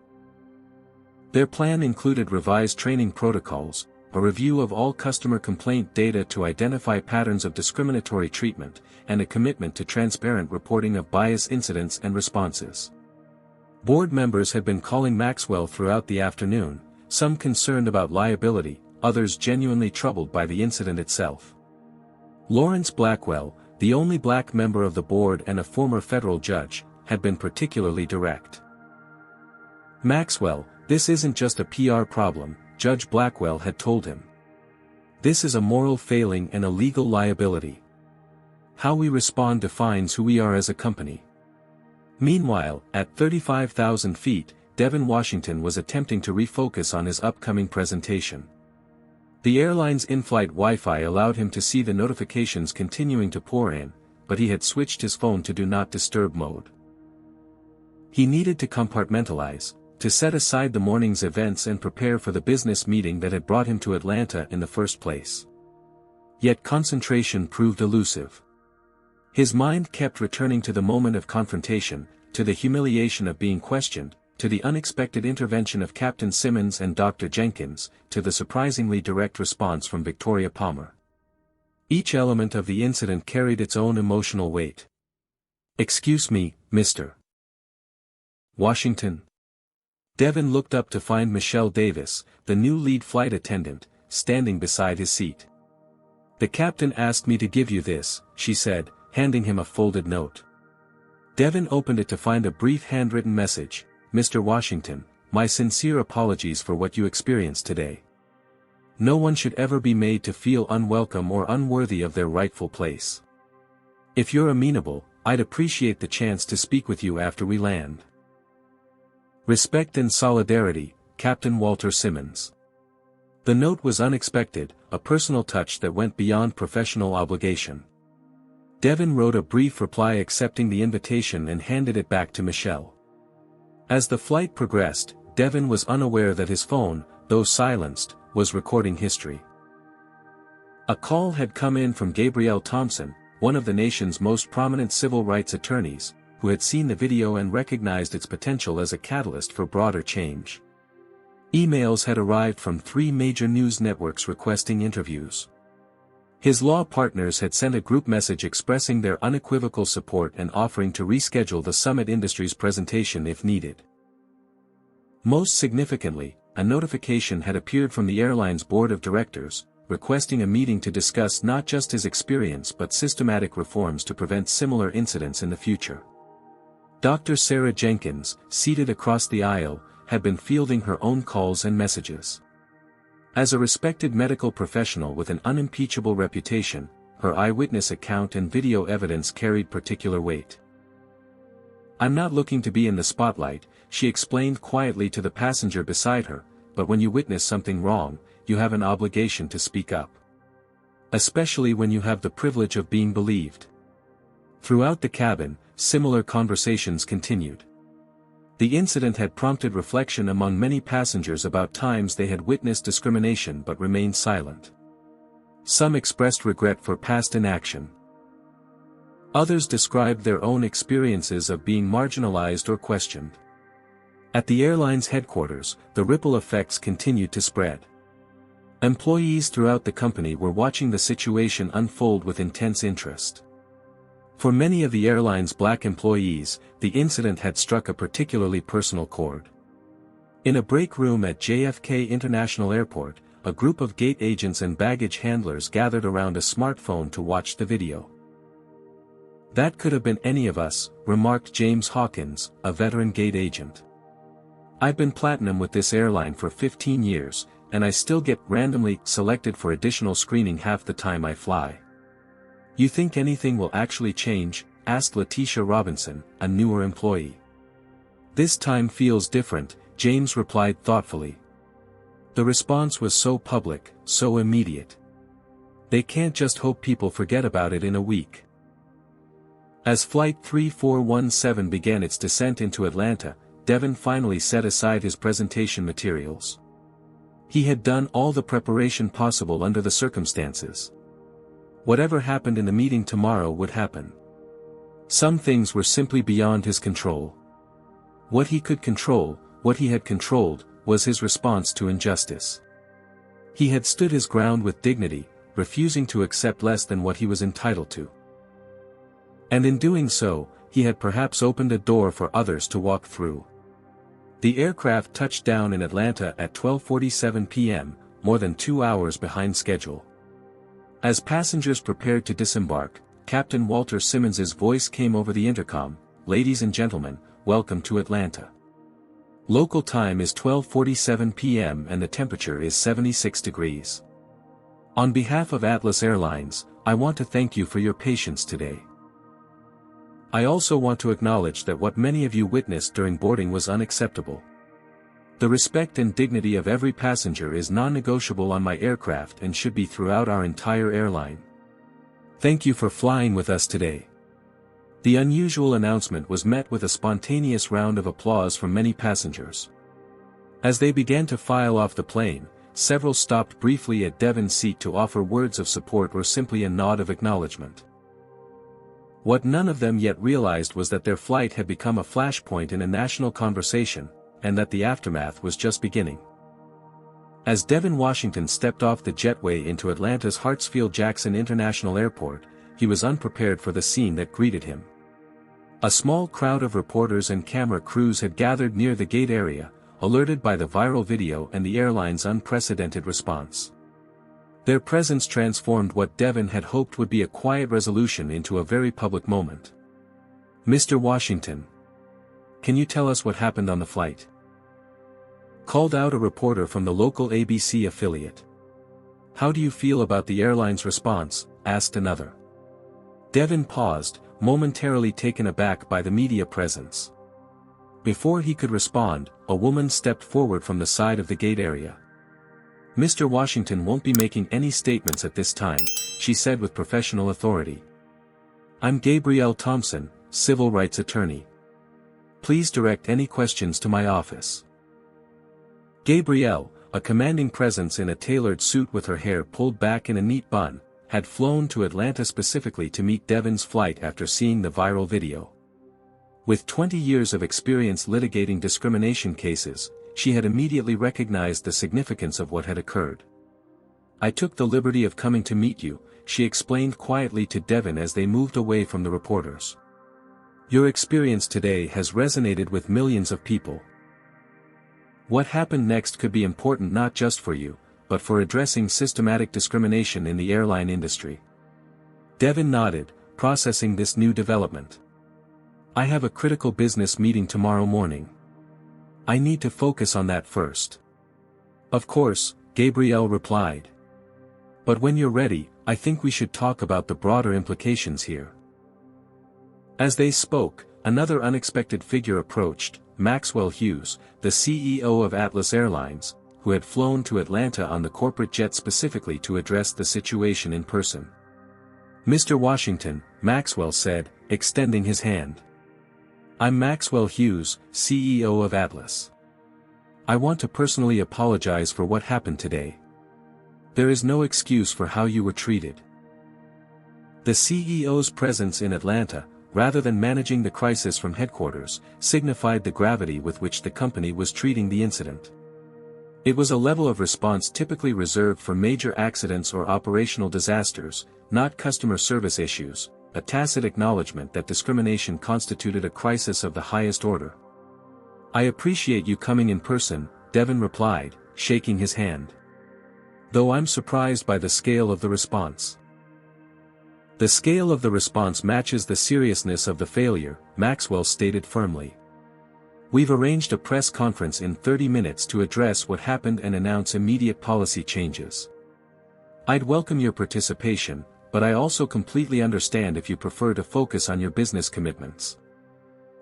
Their plan included revised training protocols, a review of all customer complaint data to identify patterns of discriminatory treatment, and a commitment to transparent reporting of bias incidents and responses. Board members had been calling Maxwell throughout the afternoon, some concerned about liability, others genuinely troubled by the incident itself. Lawrence Blackwell, the only black member of the board and a former federal judge, had been particularly direct. "Maxwell, this isn't just a PR problem," Judge Blackwell had told him. "This is a moral failing and a legal liability. How we respond defines who we are as a company." Meanwhile, at 35,000 feet, Devin Washington was attempting to refocus on his upcoming presentation. The airline's in-flight Wi-Fi allowed him to see the notifications continuing to pour in, but he had switched his phone to Do Not Disturb mode. He needed to compartmentalize, to set aside the morning's events and prepare for the business meeting that had brought him to Atlanta in the first place. Yet concentration proved elusive. His mind kept returning to the moment of confrontation, to the humiliation of being questioned, to the unexpected intervention of Captain Simmons and Dr. Jenkins, to the surprisingly direct response from Victoria Palmer. Each element of the incident carried its own emotional weight. "Excuse me, Mr. Washington?" Devin looked up to find Michelle Davis, the new lead flight attendant, standing beside his seat. "The captain asked me to give you this," she said, handing him a folded note. Devin opened it to find a brief handwritten message. "Mr. Washington, my sincere apologies for what you experienced today. No one should ever be made to feel unwelcome or unworthy of their rightful place. If you're amenable, I'd appreciate the chance to speak with you after we land. Respect and solidarity, Captain Walter Simmons." The note was unexpected, a personal touch that went beyond professional obligation. Devin wrote a brief reply accepting the invitation and handed it back to Michelle. As the flight progressed, Devin was unaware that his phone, though silenced, was recording history. A call had come in from Gabrielle Thompson, one of the nation's most prominent civil rights attorneys, who had seen the video and recognized its potential as a catalyst for broader change. Emails had arrived from 3 major news networks requesting interviews. His law partners had sent a group message expressing their unequivocal support and offering to reschedule the Summit Industries presentation if needed. Most significantly, a notification had appeared from the airline's board of directors, requesting a meeting to discuss not just his experience but systematic reforms to prevent similar incidents in the future. Dr. Sarah Jenkins, seated across the aisle, had been fielding her own calls and messages. As a respected medical professional with an unimpeachable reputation, her eyewitness account and video evidence carried particular weight. "I'm not looking to be in the spotlight," she explained quietly to the passenger beside her, "but when you witness something wrong, you have an obligation to speak up. Especially when you have the privilege of being believed." Throughout the cabin, similar conversations continued. The incident had prompted reflection among many passengers about times they had witnessed discrimination but remained silent. Some expressed regret for past inaction. Others described their own experiences of being marginalized or questioned. At the airline's headquarters, the ripple effects continued to spread. Employees throughout the company were watching the situation unfold with intense interest. For many of the airline's black employees, the incident had struck a particularly personal chord. In a break room at JFK International Airport, a group of gate agents and baggage handlers gathered around a smartphone to watch the video. "That could have been any of us," remarked James Hawkins, a veteran gate agent. "I've been platinum with this airline for 15 years, and I still get randomly selected for additional screening half the time I fly." "You think anything will actually change?" asked Letitia Robinson, a newer employee. "This time feels different," James replied thoughtfully. The response was so public, so immediate. They can't just hope people forget about it in a week. As Flight 3417 began its descent into Atlanta, Devin finally set aside his presentation materials. He had done all the preparation possible under the circumstances. Whatever happened in the meeting tomorrow would happen. Some things were simply beyond his control. What he could control, what he had controlled, was his response to injustice. He had stood his ground with dignity, refusing to accept less than what he was entitled to. And in doing so, he had perhaps opened a door for others to walk through. The aircraft touched down in Atlanta at 12:47 p.m., more than 2 hours behind schedule. As passengers prepared to disembark, Captain Walter Simmons's voice came over the intercom, "Ladies and gentlemen, welcome to Atlanta. Local time is 12:47 p.m. and the temperature is 76 degrees. On behalf of Atlas Airlines, I want to thank you for your patience today. I also want to acknowledge that what many of you witnessed during boarding was unacceptable. The respect and dignity of every passenger is non-negotiable on my aircraft and should be throughout our entire airline. Thank you for flying with us today." The unusual announcement was met with a spontaneous round of applause from many passengers. As they began to file off the plane, several stopped briefly at Devin's seat to offer words of support or simply a nod of acknowledgement. What none of them yet realized was that their flight had become a flashpoint in a national conversation, and that the aftermath was just beginning. As Devin Washington stepped off the jetway into Atlanta's Hartsfield-Jackson International Airport, he was unprepared for the scene that greeted him. A small crowd of reporters and camera crews had gathered near the gate area, alerted by the viral video and the airline's unprecedented response. Their presence transformed what Devin had hoped would be a quiet resolution into a very public moment. "Mr. Washington. Can you tell us what happened on the flight?" called out a reporter from the local ABC affiliate. "How do you feel about the airline's response?" asked another. Devin paused, momentarily taken aback by the media presence. Before he could respond, a woman stepped forward from the side of the gate area. "Mr. Washington won't be making any statements at this time," she said with professional authority. "I'm Gabrielle Thompson, civil rights attorney. Please direct any questions to my office." Gabrielle, a commanding presence in a tailored suit with her hair pulled back in a neat bun, had flown to Atlanta specifically to meet Devin's flight after seeing the viral video. With 20 years of experience litigating discrimination cases, she had immediately recognized the significance of what had occurred. "I took the liberty of coming to meet you," she explained quietly to Devin as they moved away from the reporters. "Your experience today has resonated with millions of people. What happened next could be important not just for you, but for addressing systematic discrimination in the airline industry." Devin nodded, processing this new development. "I have a critical business meeting tomorrow morning. I need to focus on that first." "Of course," Gabrielle replied. "But when you're ready, I think we should talk about the broader implications here." As they spoke, another unexpected figure approached, Maxwell Hughes, the CEO of Atlas Airlines, who had flown to Atlanta on the corporate jet specifically to address the situation in person. "Mr. Washington," Maxwell said, extending his hand. "I'm Maxwell Hughes, CEO of Atlas. I want to personally apologize for what happened today. There is no excuse for how you were treated." The CEO's presence in Atlanta, rather than managing the crisis from headquarters, signified the gravity with which the company was treating the incident. It was a level of response typically reserved for major accidents or operational disasters, not customer service issues, a tacit acknowledgement that discrimination constituted a crisis of the highest order. "I appreciate you coming in person," Devin replied, shaking his hand. "Though I'm surprised by the scale of the response." "The scale of the response matches the seriousness of the failure," Maxwell stated firmly. "We've arranged a press conference in 30 minutes to address what happened and announce immediate policy changes. I'd welcome your participation, but I also completely understand if you prefer to focus on your business commitments."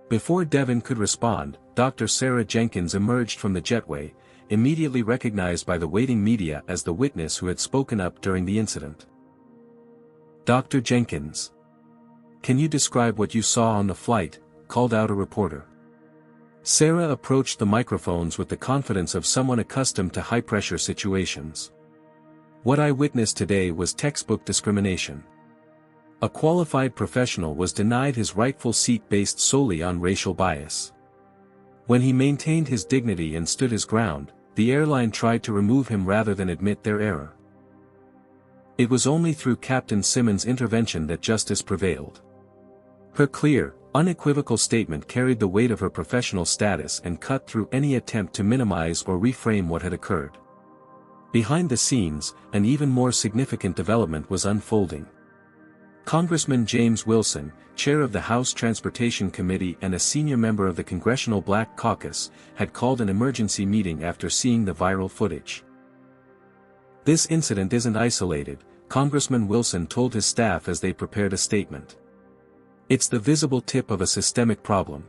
Before Devin could respond, Dr. Sarah Jenkins emerged from the jetway, immediately recognized by the waiting media as the witness who had spoken up during the incident. "Dr. Jenkins. Can you describe what you saw on the flight?" called out a reporter. Sarah approached the microphones with the confidence of someone accustomed to high-pressure situations. "What I witnessed today was textbook discrimination. A qualified professional was denied his rightful seat based solely on racial bias. When he maintained his dignity and stood his ground, the airline tried to remove him rather than admit their error. It was only through Captain Simmons' intervention that justice prevailed." Her clear, unequivocal statement carried the weight of her professional status and cut through any attempt to minimize or reframe what had occurred. Behind the scenes, an even more significant development was unfolding. Congressman James Wilson, chair of the House Transportation Committee and a senior member of the Congressional Black Caucus, had called an emergency meeting after seeing the viral footage. "This incident isn't isolated," Congressman Wilson told his staff as they prepared a statement. "It's the visible tip of a systemic problem.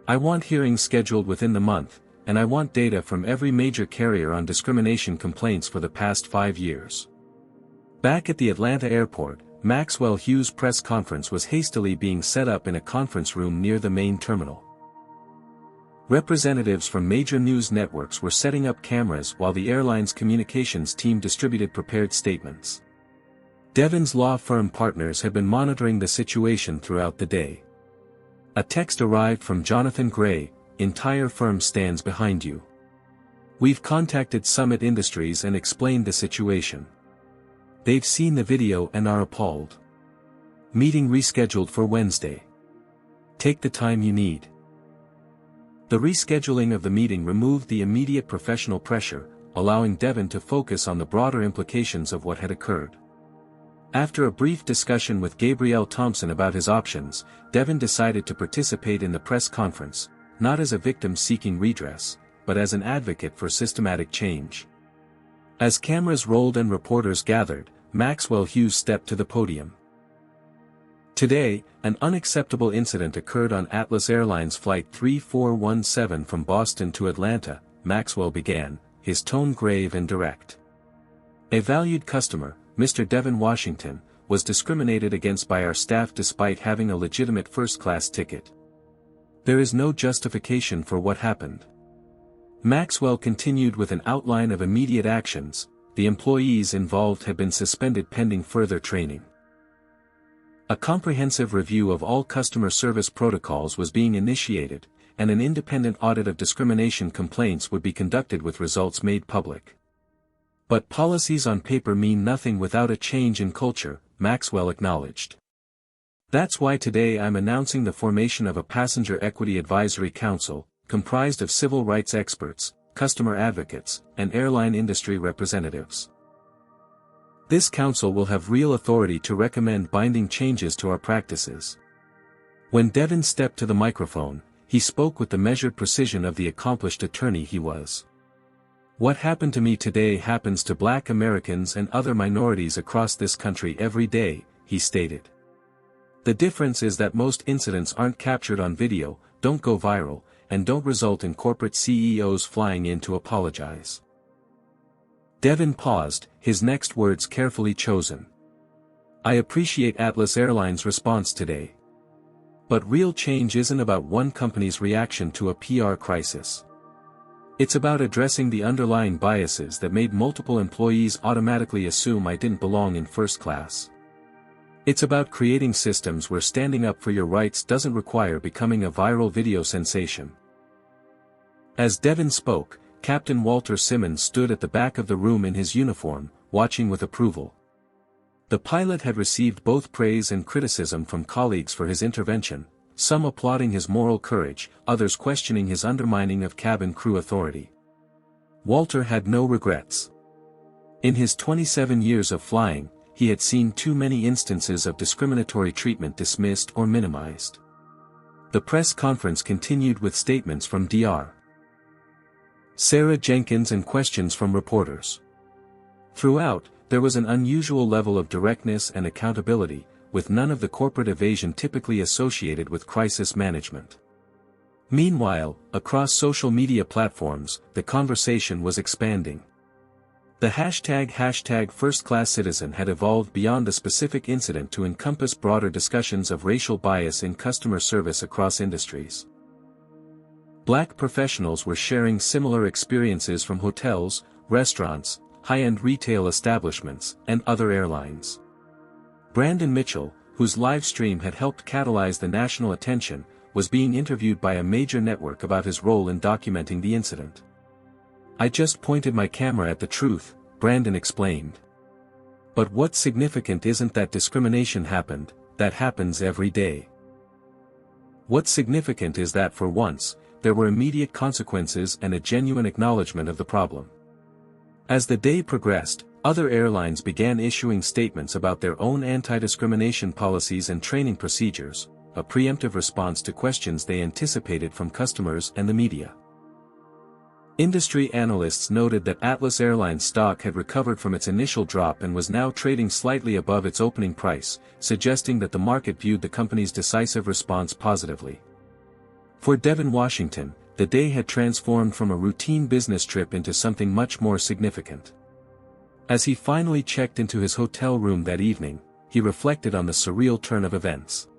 I want hearings scheduled within the month, and I want data from every major carrier on discrimination complaints for the past 5 years." Back at the Atlanta airport, Maxwell Hughes' press conference was hastily being set up in a conference room near the main terminal. Representatives from major news networks were setting up cameras while the airline's communications team distributed prepared statements. Devin's law firm partners had been monitoring the situation throughout the day. A text arrived from Jonathan Gray, "Entire firm stands behind you. We've contacted Summit Industries and explained the situation. They've seen the video and are appalled. Meeting rescheduled for Wednesday. Take the time you need." The rescheduling of the meeting removed the immediate professional pressure, allowing Devin to focus on the broader implications of what had occurred. After a brief discussion with Gabrielle Thompson about his options, Devin decided to participate in the press conference, not as a victim seeking redress, but as an advocate for systematic change. As cameras rolled and reporters gathered, Maxwell Hughes stepped to the podium. Today, an unacceptable incident occurred on Atlas Airlines Flight 3417 from Boston to Atlanta, Maxwell began, his tone grave and direct. A valued customer, Mr. Devin Washington, was discriminated against by our staff despite having a legitimate first-class ticket. There is no justification for what happened. Maxwell continued with an outline of immediate actions. The employees involved had been suspended pending further training. A comprehensive review of all customer service protocols was being initiated, and an independent audit of discrimination complaints would be conducted with results made public. But policies on paper mean nothing without a change in culture, Maxwell acknowledged. That's why today I'm announcing the formation of a Passenger Equity Advisory Council, comprised of civil rights experts, customer advocates, and airline industry representatives. This council will have real authority to recommend binding changes to our practices. When Devin stepped to the microphone, he spoke with the measured precision of the accomplished attorney he was. What happened to me today happens to Black Americans and other minorities across this country every day, he stated. The difference is that most incidents aren't captured on video, don't go viral, and don't result in corporate CEOs flying in to apologize. Devin paused, his next words carefully chosen. I appreciate Atlas Airlines' response today. But real change isn't about one company's reaction to a PR crisis. It's about addressing the underlying biases that made multiple employees automatically assume I didn't belong in first class. It's about creating systems where standing up for your rights doesn't require becoming a viral video sensation. As Devin spoke, Captain Walter Simmons stood at the back of the room in his uniform, watching with approval. The pilot had received both praise and criticism from colleagues for his intervention, some applauding his moral courage, others questioning his undermining of cabin crew authority. Walter had no regrets. In his 27 years of flying, he had seen too many instances of discriminatory treatment dismissed or minimized. The press conference continued with statements from Dr. Sarah Jenkins and questions from reporters. Throughout, there was an unusual level of directness and accountability, with none of the corporate evasion typically associated with crisis management. Meanwhile, across social media platforms, the conversation was expanding. The hashtag #FirstClassCitizen had evolved beyond a specific incident to encompass broader discussions of racial bias in customer service across industries. Black professionals were sharing similar experiences from hotels, restaurants, high-end retail establishments, and other airlines. Brandon Mitchell, whose live stream had helped catalyze the national attention, was being interviewed by a major network about his role in documenting the incident. I just pointed my camera at the truth, Brandon explained. But what's significant isn't that discrimination happened, that happens every day. What's significant is that for once, there were immediate consequences and a genuine acknowledgement of the problem. As the day progressed, other airlines began issuing statements about their own anti-discrimination policies and training procedures, a preemptive response to questions they anticipated from customers and the media. Industry analysts noted that Atlas Airlines stock had recovered from its initial drop and was now trading slightly above its opening price, suggesting that the market viewed the company's decisive response positively. For Devin Washington, the day had transformed from a routine business trip into something much more significant. As he finally checked into his hotel room that evening, he reflected on the surreal turn of events.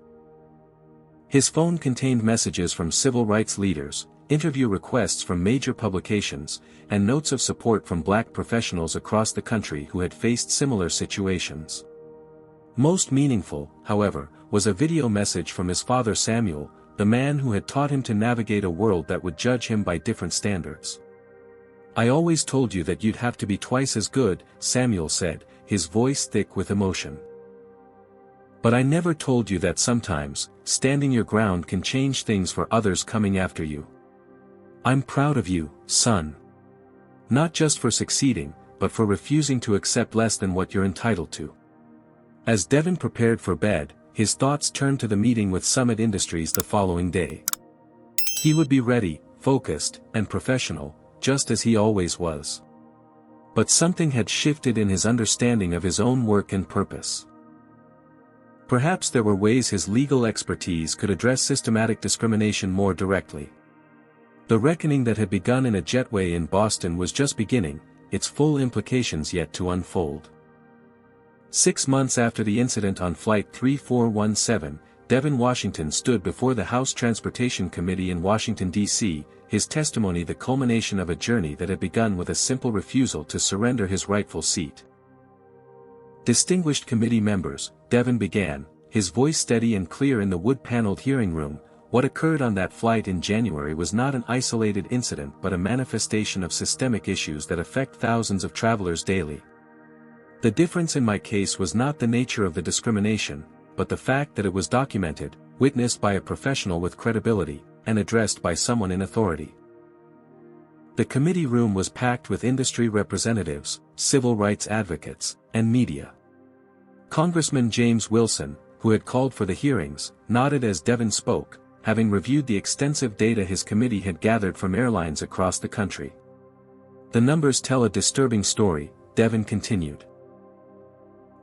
His phone contained messages from civil rights leaders, interview requests from major publications, and notes of support from Black professionals across the country who had faced similar situations. Most meaningful, however, was a video message from his father Samuel, the man who had taught him to navigate a world that would judge him by different standards. I always told you that you'd have to be twice as good, Samuel said, his voice thick with emotion. But I never told you that sometimes, standing your ground can change things for others coming after you. I'm proud of you, son. Not just for succeeding, but for refusing to accept less than what you're entitled to. As Devin prepared for bed, his thoughts turned to the meeting with Summit Industries the following day. He would be ready, focused, and professional, just as he always was. But something had shifted in his understanding of his own work and purpose. Perhaps there were ways his legal expertise could address systematic discrimination more directly. The reckoning that had begun in a jetway in Boston was just beginning, its full implications yet to unfold. 6 months after the incident on Flight 3417, Devin Washington stood before the House Transportation Committee in Washington, D.C., his testimony the culmination of a journey that had begun with a simple refusal to surrender his rightful seat. Distinguished committee members, Devin began, his voice steady and clear in the wood-paneled hearing room. What occurred on that flight in January was not an isolated incident but a manifestation of systemic issues that affect thousands of travelers daily. The difference in my case was not the nature of the discrimination, but the fact that it was documented, witnessed by a professional with credibility, and addressed by someone in authority. The committee room was packed with industry representatives, civil rights advocates, and media. Congressman James Wilson, who had called for the hearings, nodded as Devin spoke, having reviewed the extensive data his committee had gathered from airlines across the country. The numbers tell a disturbing story, Devin continued.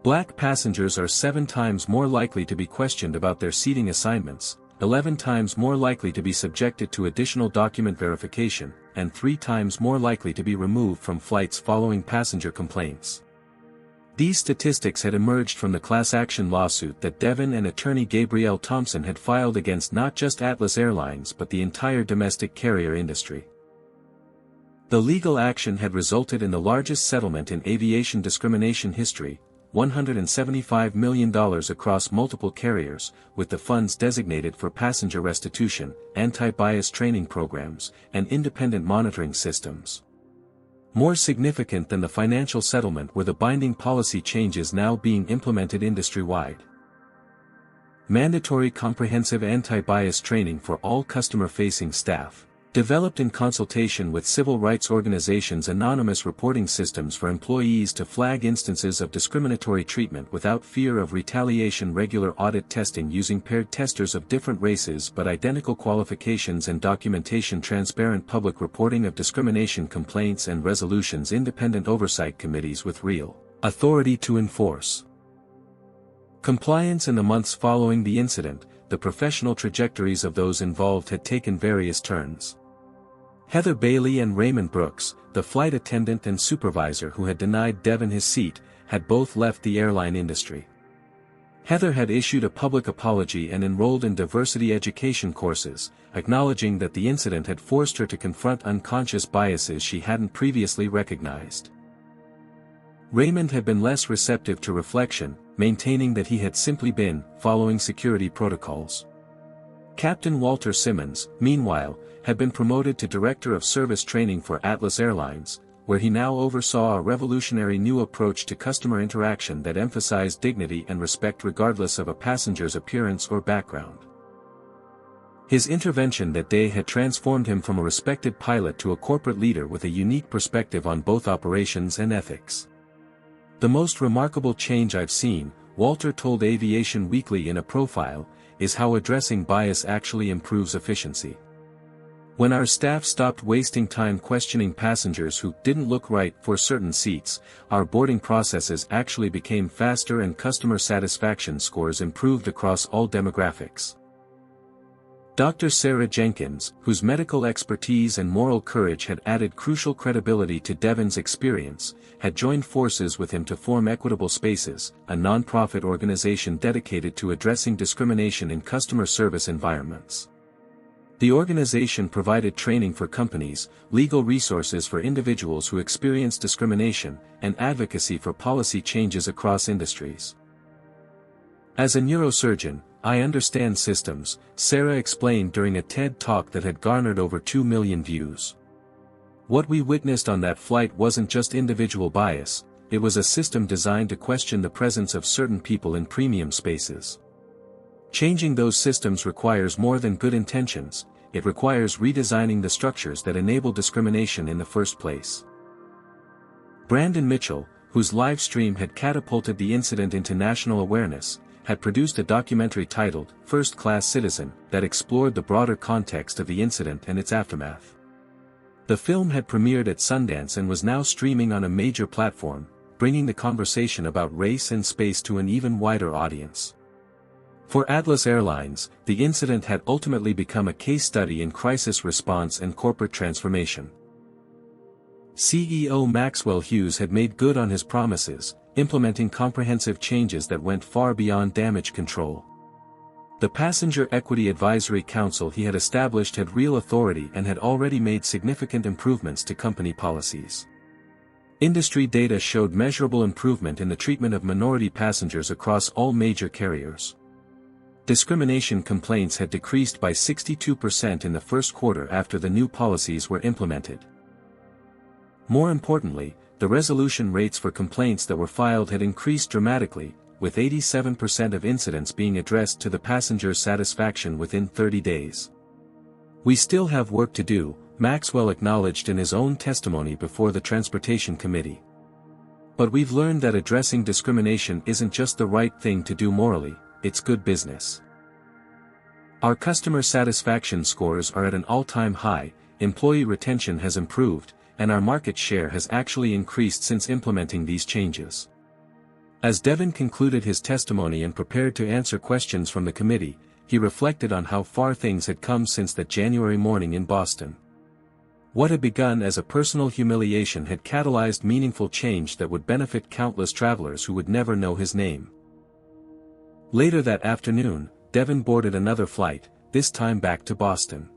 Black passengers are 7 times more likely to be questioned about their seating assignments, 11 times more likely to be subjected to additional document verification, and 3 times more likely to be removed from flights following passenger complaints. These statistics had emerged from the class action lawsuit that Devin and attorney Gabrielle Thompson had filed against not just Atlas Airlines but the entire domestic carrier industry. The legal action had resulted in the largest settlement in aviation discrimination history, $175 million across multiple carriers, with the funds designated for passenger restitution, anti-bias training programs, and independent monitoring systems. More significant than the financial settlement were the binding policy changes now being implemented industry-wide. Mandatory comprehensive anti-bias training for all customer-facing staff. Developed in consultation with civil rights organizations, anonymous reporting systems for employees to flag instances of discriminatory treatment without fear of retaliation, regular audit testing using paired testers of different races but identical qualifications and documentation, transparent public reporting of discrimination complaints and resolutions, independent oversight committees with real authority to enforce compliance. In the months following the incident, the professional trajectories of those involved had taken various turns. Heather Bailey and Raymond Brooks, the flight attendant and supervisor who had denied Devin his seat, had both left the airline industry. Heather had issued a public apology and enrolled in diversity education courses, acknowledging that the incident had forced her to confront unconscious biases she hadn't previously recognized. Raymond had been less receptive to reflection, maintaining that he had simply been following security protocols. Captain Walter Simmons, meanwhile, had been promoted to Director of Service Training for Atlas Airlines, where he now oversaw a revolutionary new approach to customer interaction that emphasized dignity and respect regardless of a passenger's appearance or background. His intervention that day had transformed him from a respected pilot to a corporate leader with a unique perspective on both operations and ethics. "The most remarkable change I've seen," Walter told Aviation Weekly in a profile, "is how addressing bias actually improves efficiency. When our staff stopped wasting time questioning passengers who didn't look right for certain seats, our boarding processes actually became faster and customer satisfaction scores improved across all demographics." Dr. Sarah Jenkins, whose medical expertise and moral courage had added crucial credibility to Devin's experience, had joined forces with him to form Equitable Spaces, a non-profit organization dedicated to addressing discrimination in customer service environments. The organization provided training for companies, legal resources for individuals who experience discrimination, and advocacy for policy changes across industries. "As a neurosurgeon, I understand systems," Sarah explained during a TED Talk that had garnered over 2 million views. "What we witnessed on that flight wasn't just individual bias, it was a system designed to question the presence of certain people in premium spaces. Changing those systems requires more than good intentions, it requires redesigning the structures that enable discrimination in the first place." Brandon Mitchell, whose live stream had catapulted the incident into national awareness, had produced a documentary titled First Class Citizen that explored the broader context of the incident and its aftermath. The film had premiered at Sundance and was now streaming on a major platform, bringing the conversation about race and space to an even wider audience. For Atlas Airlines, the incident had ultimately become a case study in crisis response and corporate transformation. CEO Maxwell Hughes had made good on his promises, implementing comprehensive changes that went far beyond damage control. The Passenger Equity Advisory Council he had established had real authority and had already made significant improvements to company policies. Industry data showed measurable improvement in the treatment of minority passengers across all major carriers. Discrimination complaints had decreased by 62% in the first quarter after the new policies were implemented. More importantly, the resolution rates for complaints that were filed had increased dramatically, with 87% of incidents being addressed to the passenger's satisfaction within 30 days. "We still have work to do," Maxwell acknowledged in his own testimony before the Transportation Committee. "But we've learned that addressing discrimination isn't just the right thing to do morally, it's good business. Our customer satisfaction scores are at an all-time high, employee retention has improved, and our market share has actually increased since implementing these changes." As Devin concluded his testimony and prepared to answer questions from the committee, he reflected on how far things had come since that January morning in Boston. What had begun as a personal humiliation had catalyzed meaningful change that would benefit countless travelers who would never know his name. Later that afternoon, Devin boarded another flight, this time back to Boston.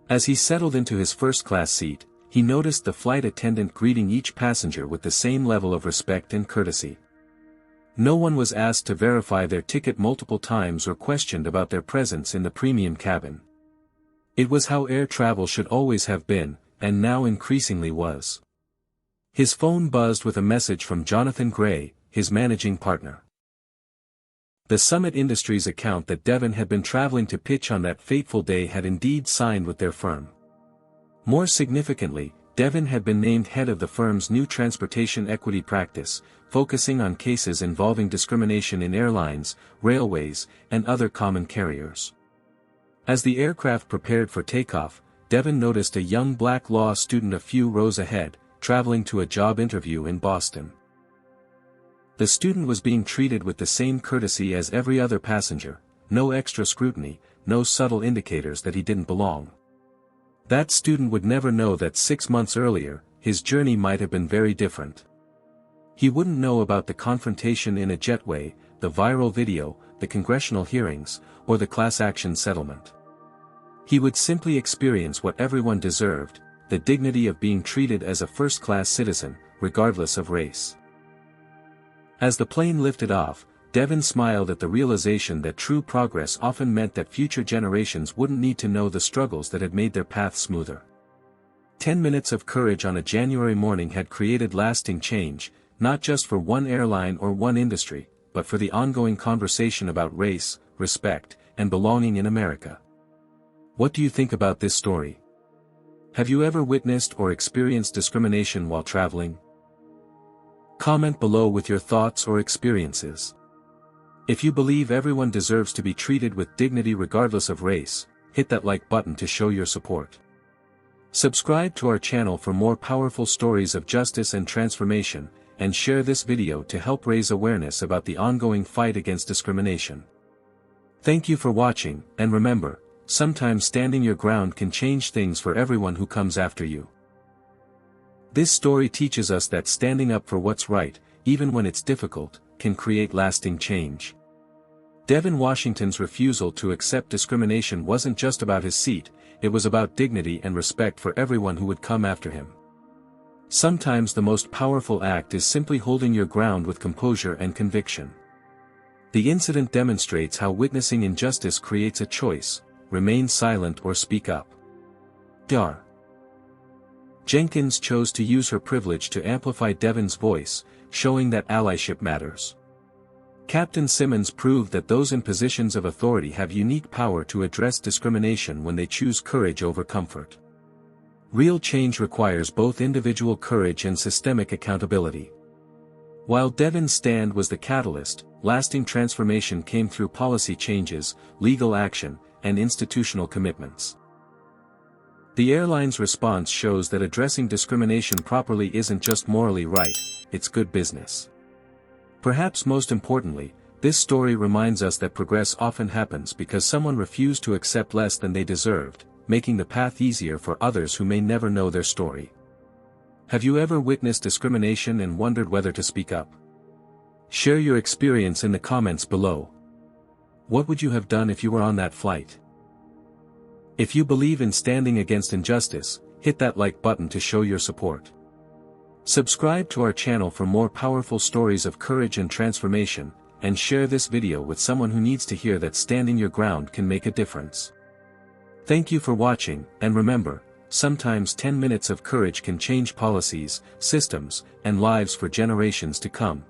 As he settled into his first-class seat, he noticed the flight attendant greeting each passenger with the same level of respect and courtesy. No one was asked to verify their ticket multiple times or questioned about their presence in the premium cabin. It was how air travel should always have been, and now increasingly was. His phone buzzed with a message from Jonathan Gray, his managing partner. The Summit Industries account that Devin had been traveling to pitch on that fateful day had indeed signed with their firm. More significantly, Devin had been named head of the firm's new transportation equity practice, focusing on cases involving discrimination in airlines, railways, and other common carriers. As the aircraft prepared for takeoff, Devin noticed a young black law student a few rows ahead, traveling to a job interview in Boston. The student was being treated with the same courtesy as every other passenger, no extra scrutiny, no subtle indicators that he didn't belong. That student would never know that 6 months earlier, his journey might have been very different. He wouldn't know about the confrontation in a jetway, the viral video, the congressional hearings, or the class action settlement. He would simply experience what everyone deserved, the dignity of being treated as a first-class citizen, regardless of race. As the plane lifted off, Devin smiled at the realization that true progress often meant that future generations wouldn't need to know the struggles that had made their path smoother. 10 minutes of courage on a January morning had created lasting change, not just for one airline or one industry, but for the ongoing conversation about race, respect, and belonging in America. What do you think about this story? Have you ever witnessed or experienced discrimination while traveling? Comment below with your thoughts or experiences. If you believe everyone deserves to be treated with dignity regardless of race, hit that like button to show your support. Subscribe to our channel for more powerful stories of justice and transformation, and share this video to help raise awareness about the ongoing fight against discrimination. Thank you for watching, and remember, sometimes standing your ground can change things for everyone who comes after you. This story teaches us that standing up for what's right, even when it's difficult, can create lasting change. Devin Washington's refusal to accept discrimination wasn't just about his seat, it was about dignity and respect for everyone who would come after him. Sometimes the most powerful act is simply holding your ground with composure and conviction. The incident demonstrates how witnessing injustice creates a choice: remain silent or speak up. Dar. Jenkins chose to use her privilege to amplify Devin's voice, showing that allyship matters. Captain Simmons proved that those in positions of authority have unique power to address discrimination when they choose courage over comfort. Real change requires both individual courage and systemic accountability. While Devon's stand was the catalyst, lasting transformation came through policy changes, legal action, and institutional commitments. The airline's response shows that addressing discrimination properly isn't just morally right, it's good business. Perhaps most importantly, this story reminds us that progress often happens because someone refused to accept less than they deserved, making the path easier for others who may never know their story. Have you ever witnessed discrimination and wondered whether to speak up? Share your experience in the comments below. What would you have done if you were on that flight? If you believe in standing against injustice, hit that like button to show your support. Subscribe to our channel for more powerful stories of courage and transformation, and share this video with someone who needs to hear that standing your ground can make a difference. Thank you for watching, and remember, sometimes 10 minutes of courage can change policies, systems, and lives for generations to come.